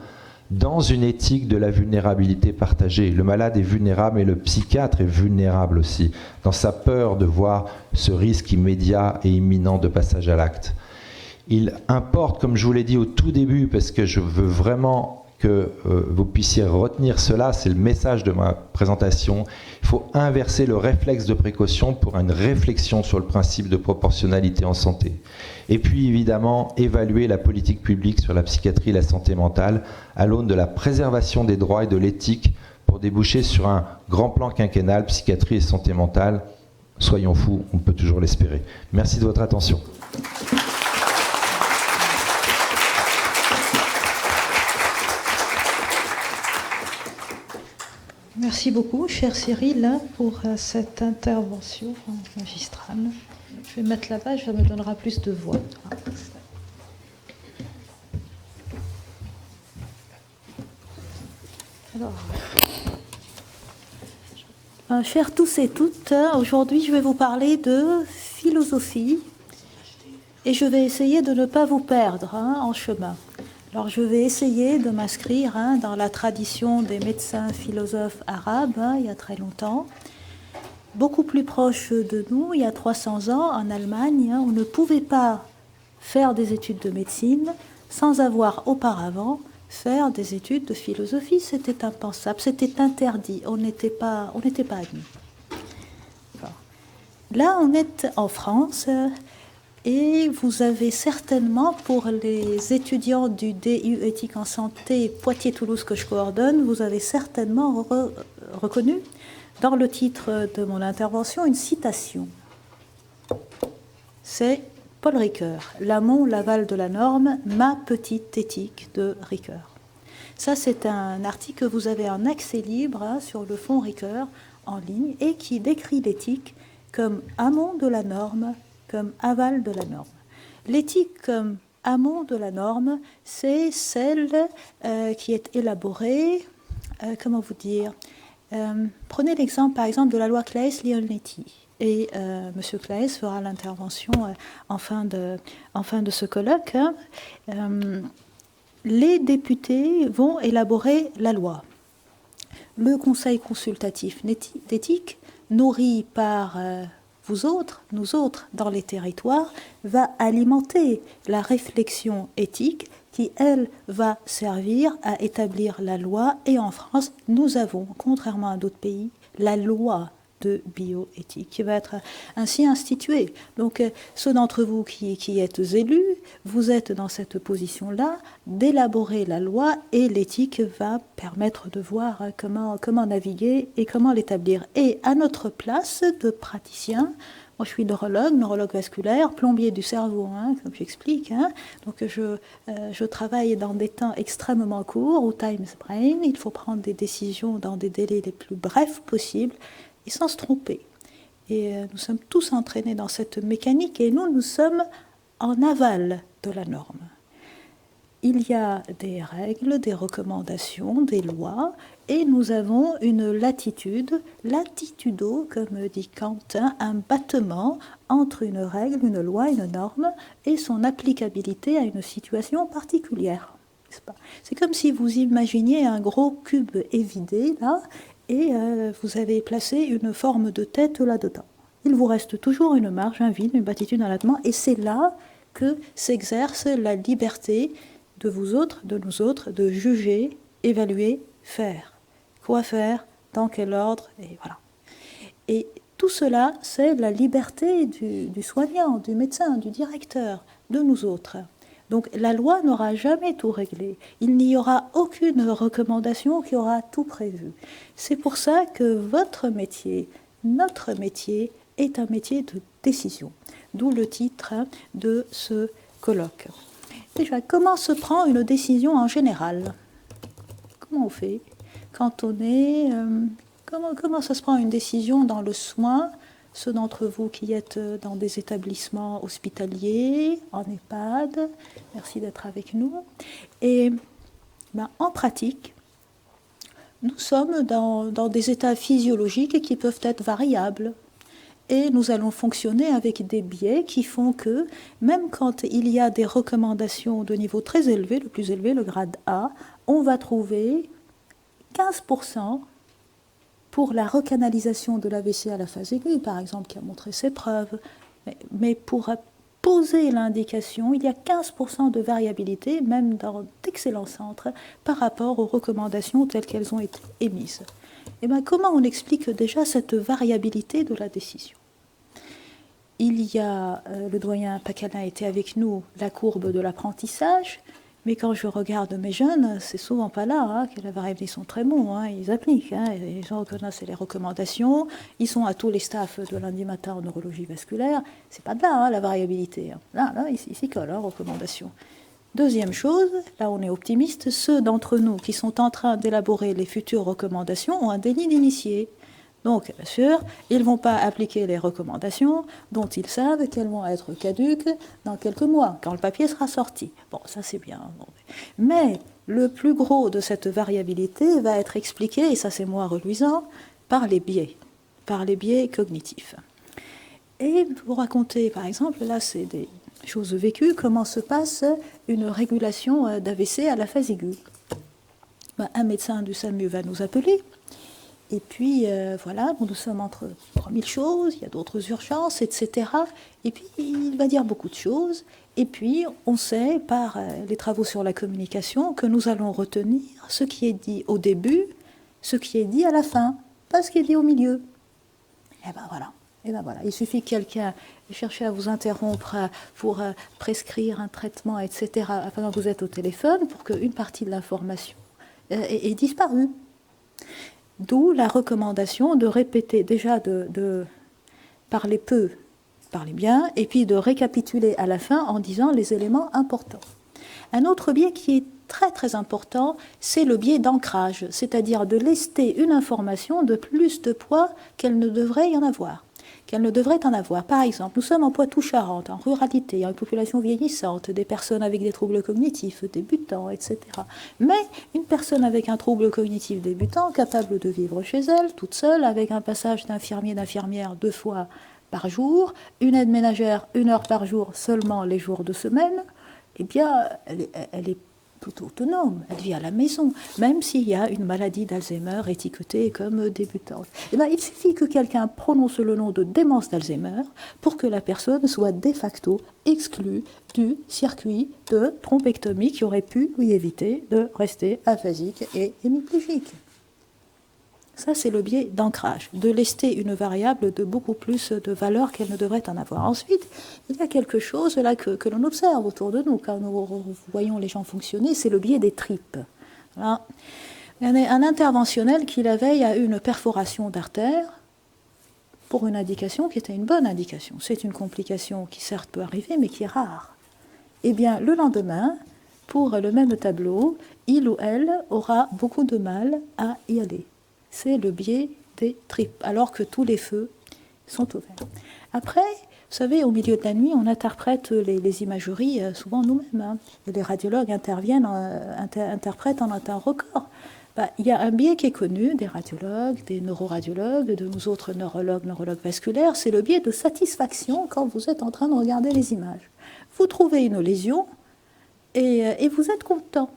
dans une éthique de la vulnérabilité partagée. Le malade est vulnérable, mais le psychiatre est vulnérable aussi, dans sa peur de voir ce risque immédiat et imminent de passage à l'acte. Il importe, comme je vous l'ai dit au tout début, parce que je veux vraiment que vous puissiez retenir cela, c'est le message de ma présentation, il faut inverser le réflexe de précaution pour une réflexion sur le principe de proportionnalité en santé. Et puis évidemment, évaluer la politique publique sur la psychiatrie et la santé mentale à l'aune de la préservation des droits et de l'éthique pour déboucher sur un grand plan quinquennal, psychiatrie et santé mentale. Soyons fous, on peut toujours l'espérer. Merci de votre attention. Merci beaucoup, cher Cyril, pour cette intervention magistrale. Je vais mettre la page, ça me donnera plus de voix. Alors, chers tous et toutes, aujourd'hui je vais vous parler de philosophie et je vais essayer de ne pas vous perdre en chemin. Alors je vais essayer de m'inscrire dans la tradition des médecins philosophes arabes, il y a très longtemps. Beaucoup plus proche de nous, il y a 300 ans, en Allemagne, on ne pouvait pas faire des études de médecine sans avoir auparavant faire des études de philosophie. C'était impensable, c'était interdit, on n'était pas admis. Là, on est en France. Et vous avez certainement, pour les étudiants du DU éthique en santé Poitiers-Toulouse que je coordonne, vous avez certainement reconnu dans le titre de mon intervention une citation. C'est Paul Ricoeur, L'amont, l'aval de la norme, ma petite éthique de Ricoeur. Ça, c'est un article que vous avez en accès libre sur le fonds Ricoeur en ligne et qui décrit l'éthique comme amont de la norme, comme aval de la norme. L'éthique comme amont de la norme, c'est celle qui est élaborée, comment vous dire, prenez l'exemple par exemple de la loi Claes-Leonetti. Et M. Claes fera l'intervention en fin de ce colloque. Les députés vont élaborer la loi. Le Conseil consultatif d'éthique, nourri par vous autres, nous autres, dans les territoires, va alimenter la réflexion éthique qui, elle, va servir à établir la loi. Et en France, nous avons, contrairement à d'autres pays, la loi de bioéthique qui va être ainsi instituée. Donc, ceux d'entre vous qui êtes élus, vous êtes dans cette position-là d'élaborer la loi et l'éthique va permettre de voir comment naviguer et comment l'établir. Et à notre place de praticien, moi je suis neurologue vasculaire, plombier du cerveau, comme j'explique. Donc je travaille dans des temps extrêmement courts, au time brain. Il faut prendre des décisions dans des délais les plus brefs possibles et sans se tromper. Et nous sommes tous entraînés dans cette mécanique et nous sommes en aval de la norme. Il y a des règles, des recommandations, des lois et nous avons une latitude, latitudo, comme dit Kant, un battement entre une règle, une loi, une norme et son applicabilité à une situation particulière. C'est comme si vous imaginiez un gros cube évidé là, et vous avez placé une forme de tête là-dedans. Il vous reste toujours une marge, un vide, une platitude, un abattement, et c'est là que s'exerce la liberté de vous autres, de nous autres, de juger, évaluer, faire. Quoi faire, dans quel ordre, et voilà. Et tout cela, c'est la liberté du soignant, du médecin, du directeur, de nous autres. Donc la loi n'aura jamais tout réglé. Il n'y aura aucune recommandation qui aura tout prévu. C'est pour ça que votre métier, notre métier, est un métier de décision. D'où le titre de ce colloque. Déjà, comment se prend une décision en général? Comment on fait quand on est... comment ça se prend une décision dans le soin? Ceux d'entre vous qui êtes dans des établissements hospitaliers, en EHPAD, merci d'être avec nous. Et en pratique, nous sommes dans des états physiologiques qui peuvent être variables. Et nous allons fonctionner avec des biais qui font que, même quand il y a des recommandations de niveau très élevé, le plus élevé, le grade A, on va trouver 15% pour la recanalisation de l'AVC à la phase aiguë, par exemple, qui a montré ses preuves. Mais pour poser l'indication, il y a 15% de variabilité, même dans d'excellents centres, par rapport aux recommandations telles qu'elles ont été émises. Et comment on explique déjà cette variabilité de la décision? Il y a, le doyen Pacalin était avec nous, la courbe de l'apprentissage, mais quand je regarde mes jeunes, c'est souvent pas là que la variabilité, ils sont très bons, ils appliquent, ils reconnaissent les recommandations, ils sont à tous les staffs de lundi matin en neurologie vasculaire, c'est pas de là la variabilité, là ils s'y collent, recommandations. Deuxième chose, là on est optimiste, ceux d'entre nous qui sont en train d'élaborer les futures recommandations ont un délit d'initié. Donc, bien sûr, ils ne vont pas appliquer les recommandations dont ils savent qu'elles vont être caduques dans quelques mois, quand le papier sera sorti. Bon, ça c'est bien. Mais le plus gros de cette variabilité va être expliqué, et ça c'est moins reluisant, par les biais cognitifs. Et vous racontez, par exemple, là c'est des choses vécues, comment se passe une régulation d'AVC à la phase aiguë. Un médecin du SAMU va nous appeler. Et puis, voilà, nous sommes entre 3000 choses, il y a d'autres urgences, etc. Et puis, il va dire beaucoup de choses. Et puis, on sait, par les travaux sur la communication, que nous allons retenir ce qui est dit au début, ce qui est dit à la fin, pas ce qui est dit au milieu. Et voilà. Il suffit que quelqu'un cherche à vous interrompre pour prescrire un traitement, etc., pendant que vous êtes au téléphone, pour qu'une partie de l'information ait disparu. D'où la recommandation de répéter, déjà de parler peu, parler bien, et puis de récapituler à la fin en disant les éléments importants. Un autre biais qui est très très important, c'est le biais d'ancrage, c'est-à-dire de lester une information de plus de poids qu'elle ne devrait y en avoir. Par exemple, nous sommes en Poitou-Charentes, en ruralité, une population vieillissante, des personnes avec des troubles cognitifs débutants, etc. Mais une personne avec un trouble cognitif débutant, capable de vivre chez elle, toute seule, avec un passage d'infirmier, d'infirmière 2 fois par jour, une aide ménagère 1 heure par jour seulement les jours de semaine, eh bien, elle est plutôt autonome, elle vit à la maison, même s'il y a une maladie d'Alzheimer étiquetée comme débutante. Eh bien, il suffit que quelqu'un prononce le nom de démence d'Alzheimer pour que la personne soit de facto exclue du circuit de thrombectomie qui aurait pu lui éviter de rester aphasique et hémiplégique. Ça, c'est le biais d'ancrage, de lester une variable de beaucoup plus de valeur qu'elle ne devrait en avoir. Ensuite, il y a quelque chose là que l'on observe autour de nous quand nous voyons les gens fonctionner, c'est le biais des tripes. Voilà. Il y a un interventionnel qui, la veille, a eu une perforation d'artère pour une indication qui était une bonne indication. C'est une complication qui, certes, peut arriver, mais qui est rare. Eh bien, le lendemain, pour le même tableau, il ou elle aura beaucoup de mal à y aller. C'est le biais des tripes, alors que tous les feux sont ouverts. Après, vous savez, au milieu de la nuit, on interprète les imageries souvent nous-mêmes. Hein. Les radiologues interprètent en un temps record. Il y a un biais qui est connu des radiologues, des neuroradiologues, de nous autres neurologues vasculaires, c'est le biais de satisfaction quand vous êtes en train de regarder les images. Vous trouvez une lésion et vous êtes content.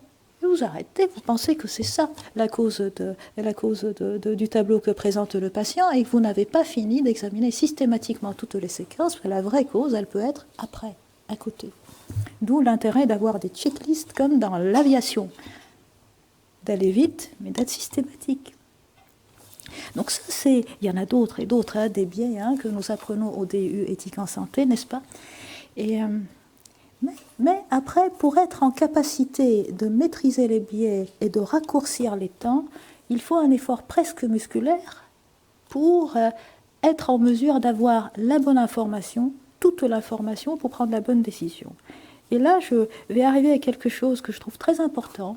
Vous arrêtez, vous pensez que c'est ça la cause du tableau que présente le patient et que vous n'avez pas fini d'examiner systématiquement toutes les séquences, parce que la vraie cause, elle peut être après, à côté. D'où l'intérêt d'avoir des checklists comme dans l'aviation, d'aller vite, mais d'être systématique. Donc ça, il y en a d'autres et d'autres, hein, des biais que nous apprenons au DU éthique en santé, n'est-ce pas? Mais après, pour être en capacité de maîtriser les biais et de raccourcir les temps, il faut un effort presque musculaire pour être en mesure d'avoir la bonne information, toute l'information pour prendre la bonne décision. Et là, je vais arriver à quelque chose que je trouve très important,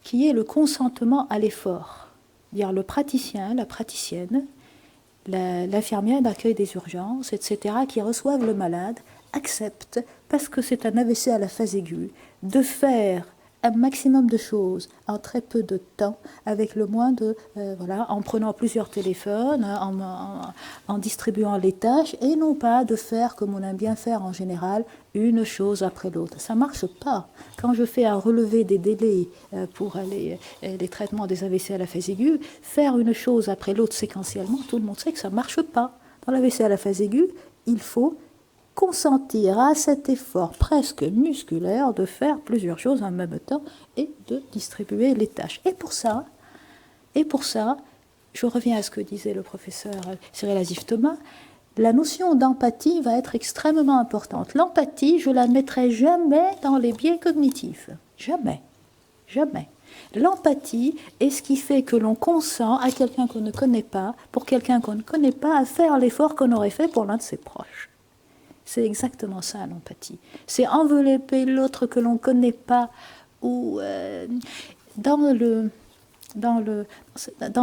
qui est le consentement à l'effort. C'est-à-dire le praticien, la praticienne, l'infirmière d'accueil des urgences, etc., qui reçoivent le malade, acceptent, parce que c'est un AVC à la phase aiguë, de faire un maximum de choses en très peu de temps, avec le moins de... en prenant plusieurs téléphones, en distribuant les tâches, et non pas de faire, comme on aime bien faire en général, une chose après l'autre. Ça ne marche pas. Quand je fais un relevé des délais pour les traitements des AVC à la phase aiguë, faire une chose après l'autre séquentiellement, tout le monde sait que ça ne marche pas. Dans l'AVC à la phase aiguë, il faut consentir à cet effort presque musculaire de faire plusieurs choses en même temps et de distribuer les tâches. Et pour ça, je reviens à ce que disait le professeur Cyril Azif-Thomas, la notion d'empathie va être extrêmement importante. L'empathie, je la mettrai jamais dans les biais cognitifs. Jamais. Jamais. L'empathie est ce qui fait que l'on consent à quelqu'un qu'on ne connaît pas, pour quelqu'un qu'on ne connaît pas, à faire l'effort qu'on aurait fait pour l'un de ses proches. C'est exactement ça, l'empathie. C'est envelopper l'autre que l'on ne connaît pas, ou dans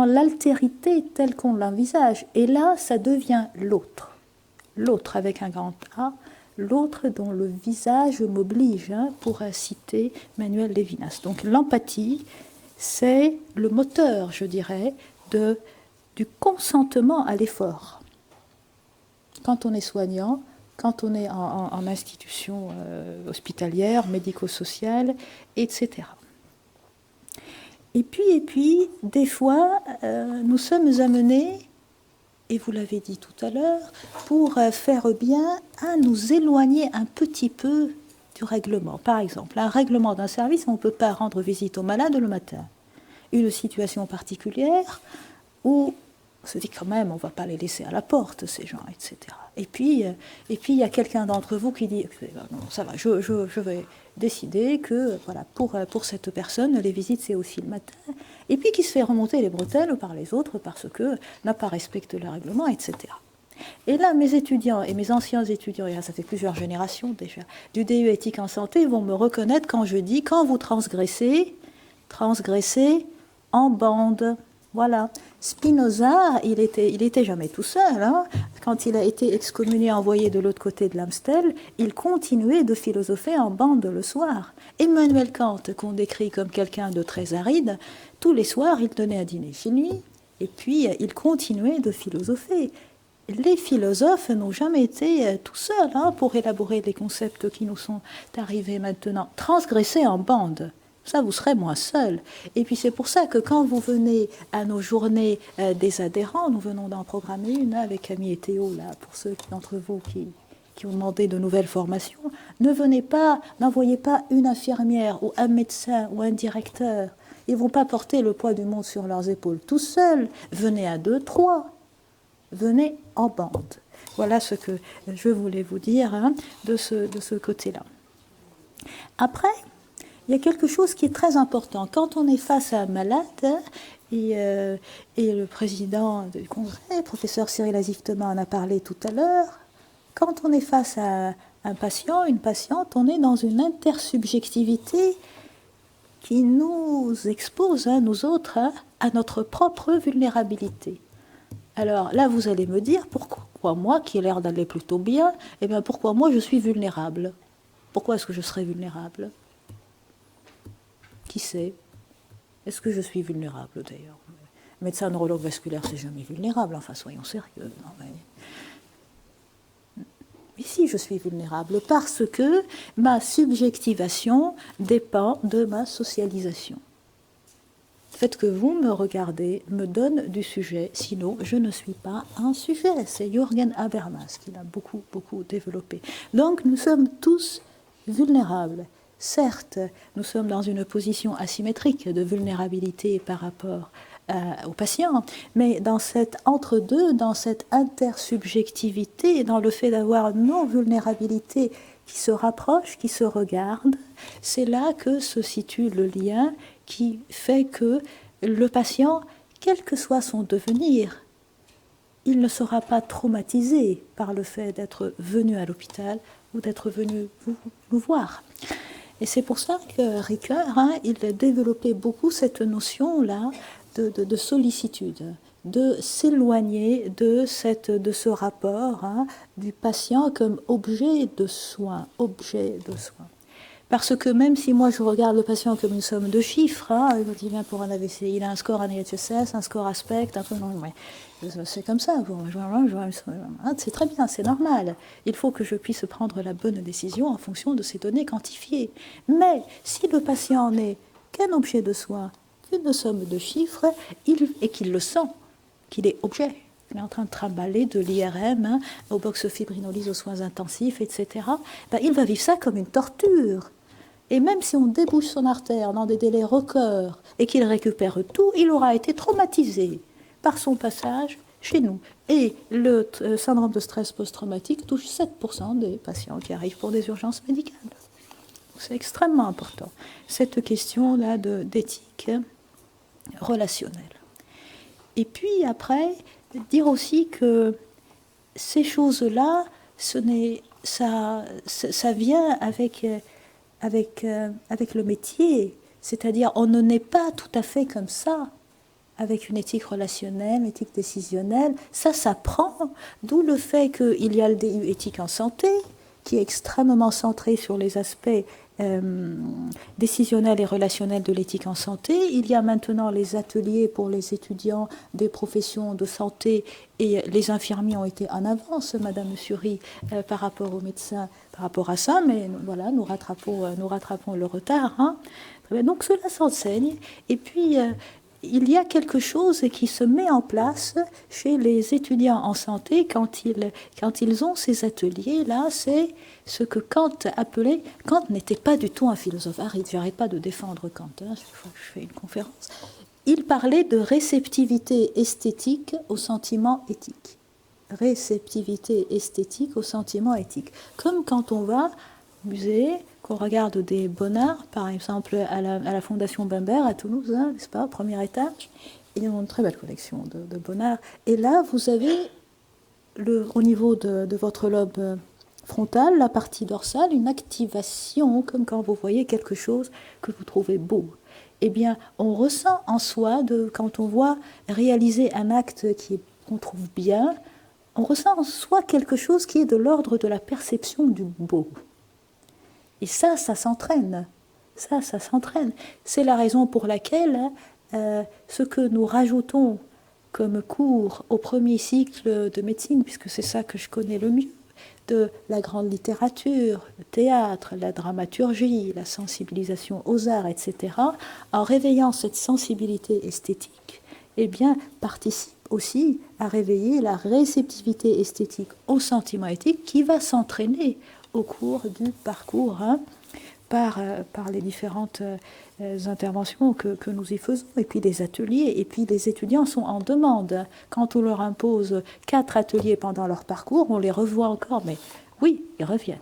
l'altérité telle qu'on l'envisage. Et là, ça devient l'autre. L'autre avec un grand A, l'autre dont le visage m'oblige, pour citer Manuel Levinas. Donc l'empathie, c'est le moteur, je dirais, du consentement à l'effort. Quand on est soignant, quand on est en institution hospitalière, médico-sociale, etc. Et puis, des fois, nous sommes amenés, et vous l'avez dit tout à l'heure, pour faire bien, à nous éloigner un petit peu du règlement. Par exemple, un règlement d'un service, on ne peut pas rendre visite aux malades le matin. Une situation particulière où on se dit quand même, on ne va pas les laisser à la porte, ces gens, etc. Et puis, il y a quelqu'un d'entre vous qui dit, non, ça va, je vais décider que, voilà, pour cette personne, les visites, c'est aussi le matin. Et puis qui se fait remonter les bretelles par les autres parce que n'a pas respecté le règlement, etc. Et là, mes étudiants et mes anciens étudiants, et là, ça fait plusieurs générations déjà, du DU éthique en santé, vont me reconnaître quand je dis, quand vous transgressez en bande. Voilà. Spinoza, il était jamais tout seul. Quand il a été excommunié, envoyé de l'autre côté de l'Amstel, il continuait de philosopher en bande le soir. Emmanuel Kant, qu'on décrit comme quelqu'un de très aride, tous les soirs, il tenait un dîner chez lui, et puis il continuait de philosopher. Les philosophes n'ont jamais été tout seuls pour élaborer les concepts qui nous sont arrivés maintenant. Transgresser en bande. Ça, vous serez moins seul. Et puis c'est pour ça que quand vous venez à nos journées des adhérents, nous venons d'en programmer une avec Camille et Théo, là, pour ceux d'entre vous qui ont demandé de nouvelles formations, n'envoyez pas une infirmière ou un médecin ou un directeur. Ils ne vont pas porter le poids du monde sur leurs épaules tout seuls. Venez à 2, 3. Venez en bande. Voilà ce que je voulais vous dire de ce côté-là. Après, il y a quelque chose qui est très important. Quand on est face à un malade, et le président du Congrès, le professeur Cyril Azif-Thomas en a parlé tout à l'heure, quand on est face à un patient, une patiente, on est dans une intersubjectivité qui nous expose, nous autres, à notre propre vulnérabilité. Alors là, vous allez me dire, pourquoi moi, qui ai l'air d'aller plutôt bien, pourquoi moi je suis vulnérable? Pourquoi est-ce que je serais vulnérable? Qui sait? Est-ce que je suis vulnérable d'ailleurs? Médecin neurologue vasculaire, c'est jamais vulnérable, enfin soyons sérieux. Non, mais si, je suis vulnérable parce que ma subjectivation dépend de ma socialisation. Le fait que vous me regardez me donne du sujet, sinon je ne suis pas un sujet. C'est Jürgen Habermas qui l'a beaucoup, beaucoup développé. Donc nous sommes tous vulnérables. Certes, nous sommes dans une position asymétrique de vulnérabilité par rapport aux patients, mais dans cet entre-deux, dans cette intersubjectivité, dans le fait d'avoir nos vulnérabilités qui se rapprochent, qui se regardent, c'est là que se situe le lien qui fait que le patient, quel que soit son devenir, il ne sera pas traumatisé par le fait d'être venu à l'hôpital ou d'être venu nous voir. Et c'est pour ça que Ricoeur, il a développé beaucoup cette notion-là de sollicitude, de s'éloigner de ce rapport du patient comme objet de soin, Parce que même si moi je regarde le patient comme une somme de chiffres, quand il vient pour un AVC, il a un score en IHSS, un score aspect, c'est comme ça. C'est très bien, c'est normal. Il faut que je puisse prendre la bonne décision en fonction de ces données quantifiées. Mais si le patient n'est qu'un objet de soin, qu'une somme de chiffres, et qu'il le sent, qu'il est objet, il est en train de trimballer de l'IRM au box-fibrinolyse aux soins intensifs, etc., il va vivre ça comme une torture. Et même si on débouche son artère dans des délais records et qu'il récupère tout, il aura été traumatisé par son passage chez nous. Et le syndrome de stress post-traumatique touche 7% des patients qui arrivent pour des urgences médicales. C'est extrêmement important, cette question-là d'éthique relationnelle. Et puis après, dire aussi que ces choses-là, ça vient avec le métier. C'est-à-dire, on ne naît pas tout à fait comme ça, avec une éthique relationnelle, une éthique décisionnelle. Ça s'apprend, d'où le fait qu'il y a le DU éthique en santé, qui est extrêmement centré sur les aspects décisionnels et relationnels de l'éthique en santé. Il y a maintenant les ateliers pour les étudiants des professions de santé, et les infirmiers ont été en avance, Madame Suri, par rapport aux médecins, par rapport à ça, mais voilà, nous rattrapons le retard. Donc cela s'enseigne, et puis il y a quelque chose qui se met en place chez les étudiants en santé quand ils ont ces ateliers-là. C'est ce que Kant appelait... Kant n'était pas du tout un philosophe. J'arrête pas de défendre Kant, chaque fois que je fais une conférence. Il parlait de réceptivité esthétique au sentiment éthique. Réceptivité esthétique au sentiment éthique. Comme quand on va au musée, qu'on regarde des Bonnards, par exemple à la Fondation Bimbert à Toulouse, n'est-ce pas, au premier étage, ils ont une très belle collection de Bonnards. Et là, vous avez, au niveau de votre lobe frontal, la partie dorsale, une activation, comme quand vous voyez quelque chose que vous trouvez beau. Eh bien, on ressent en soi, quand on voit réaliser un acte qu'on trouve bien, on ressent en soi quelque chose qui est de l'ordre de la perception du beau. Et ça s'entraîne. Ça s'entraîne. C'est la raison pour laquelle ce que nous rajoutons comme cours au premier cycle de médecine, puisque c'est ça que je connais le mieux, de la grande littérature, le théâtre, la dramaturgie, la sensibilisation aux arts, etc., en réveillant cette sensibilité esthétique, eh bien, participe aussi à réveiller la réceptivité esthétique au sentiment éthique qui va s'entraîner au cours du parcours, par les différentes interventions que nous y faisons, et puis des ateliers, et puis les étudiants sont en demande. Quand on leur impose 4 ateliers pendant leur parcours, on les revoit encore, mais oui, ils reviennent.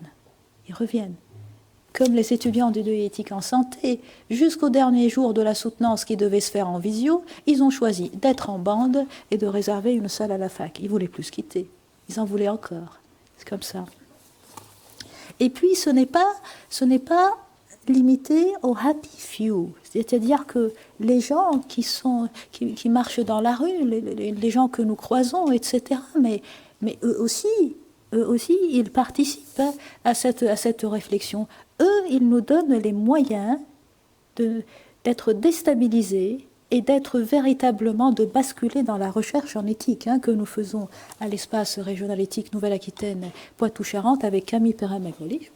Comme les étudiants du DEI éthique en santé, jusqu'au dernier jour de la soutenance qui devait se faire en visio, ils ont choisi d'être en bande et de réserver une salle à la fac. Ils ne voulaient plus se quitter, ils en voulaient encore. C'est comme ça. Et puis ce n'est pas limité aux happy few, c'est-à-dire que les gens qui marchent dans la rue, les gens que nous croisons, etc., mais eux aussi, ils participent à cette réflexion. Eux, ils nous donnent les moyens d'être déstabilisés et d'être véritablement, de basculer dans la recherche en éthique que nous faisons à l'espace régional éthique Nouvelle-Aquitaine, Poitou-Charentes avec Camille Perrin-Macaulay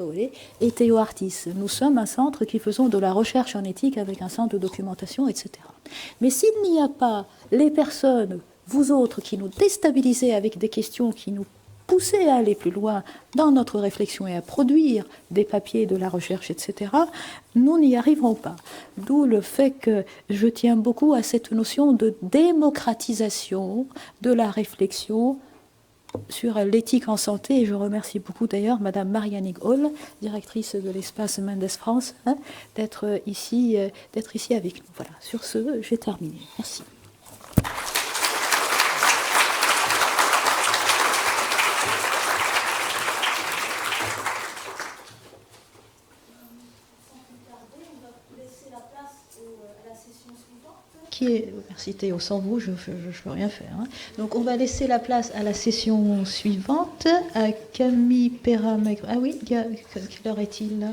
et Théo Artis. Nous sommes un centre qui faisons de la recherche en éthique avec un centre de documentation, etc. Mais s'il n'y a pas les personnes, vous autres, qui nous déstabilisez avec des questions qui nous pousser à aller plus loin dans notre réflexion et à produire des papiers, de la recherche, etc., nous n'y arriverons pas. D'où le fait que je tiens beaucoup à cette notion de démocratisation de la réflexion sur l'éthique en santé. Et je remercie beaucoup d'ailleurs Madame Marianne Hall, directrice de l'espace Mendes France, d'être ici avec nous. Voilà, sur ce, j'ai terminé. Merci. Merci Théo, sans vous, je ne peux rien faire. Donc on va laisser la place à la session suivante, à Camille Perrin-Macaulay. Ah oui, quelle heure est-il là?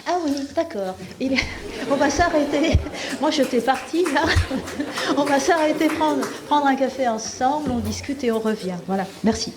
Ah oui, d'accord. On va s'arrêter. Moi, j'étais partie là. On va s'arrêter, prendre un café ensemble, on discute et on revient. Voilà, merci.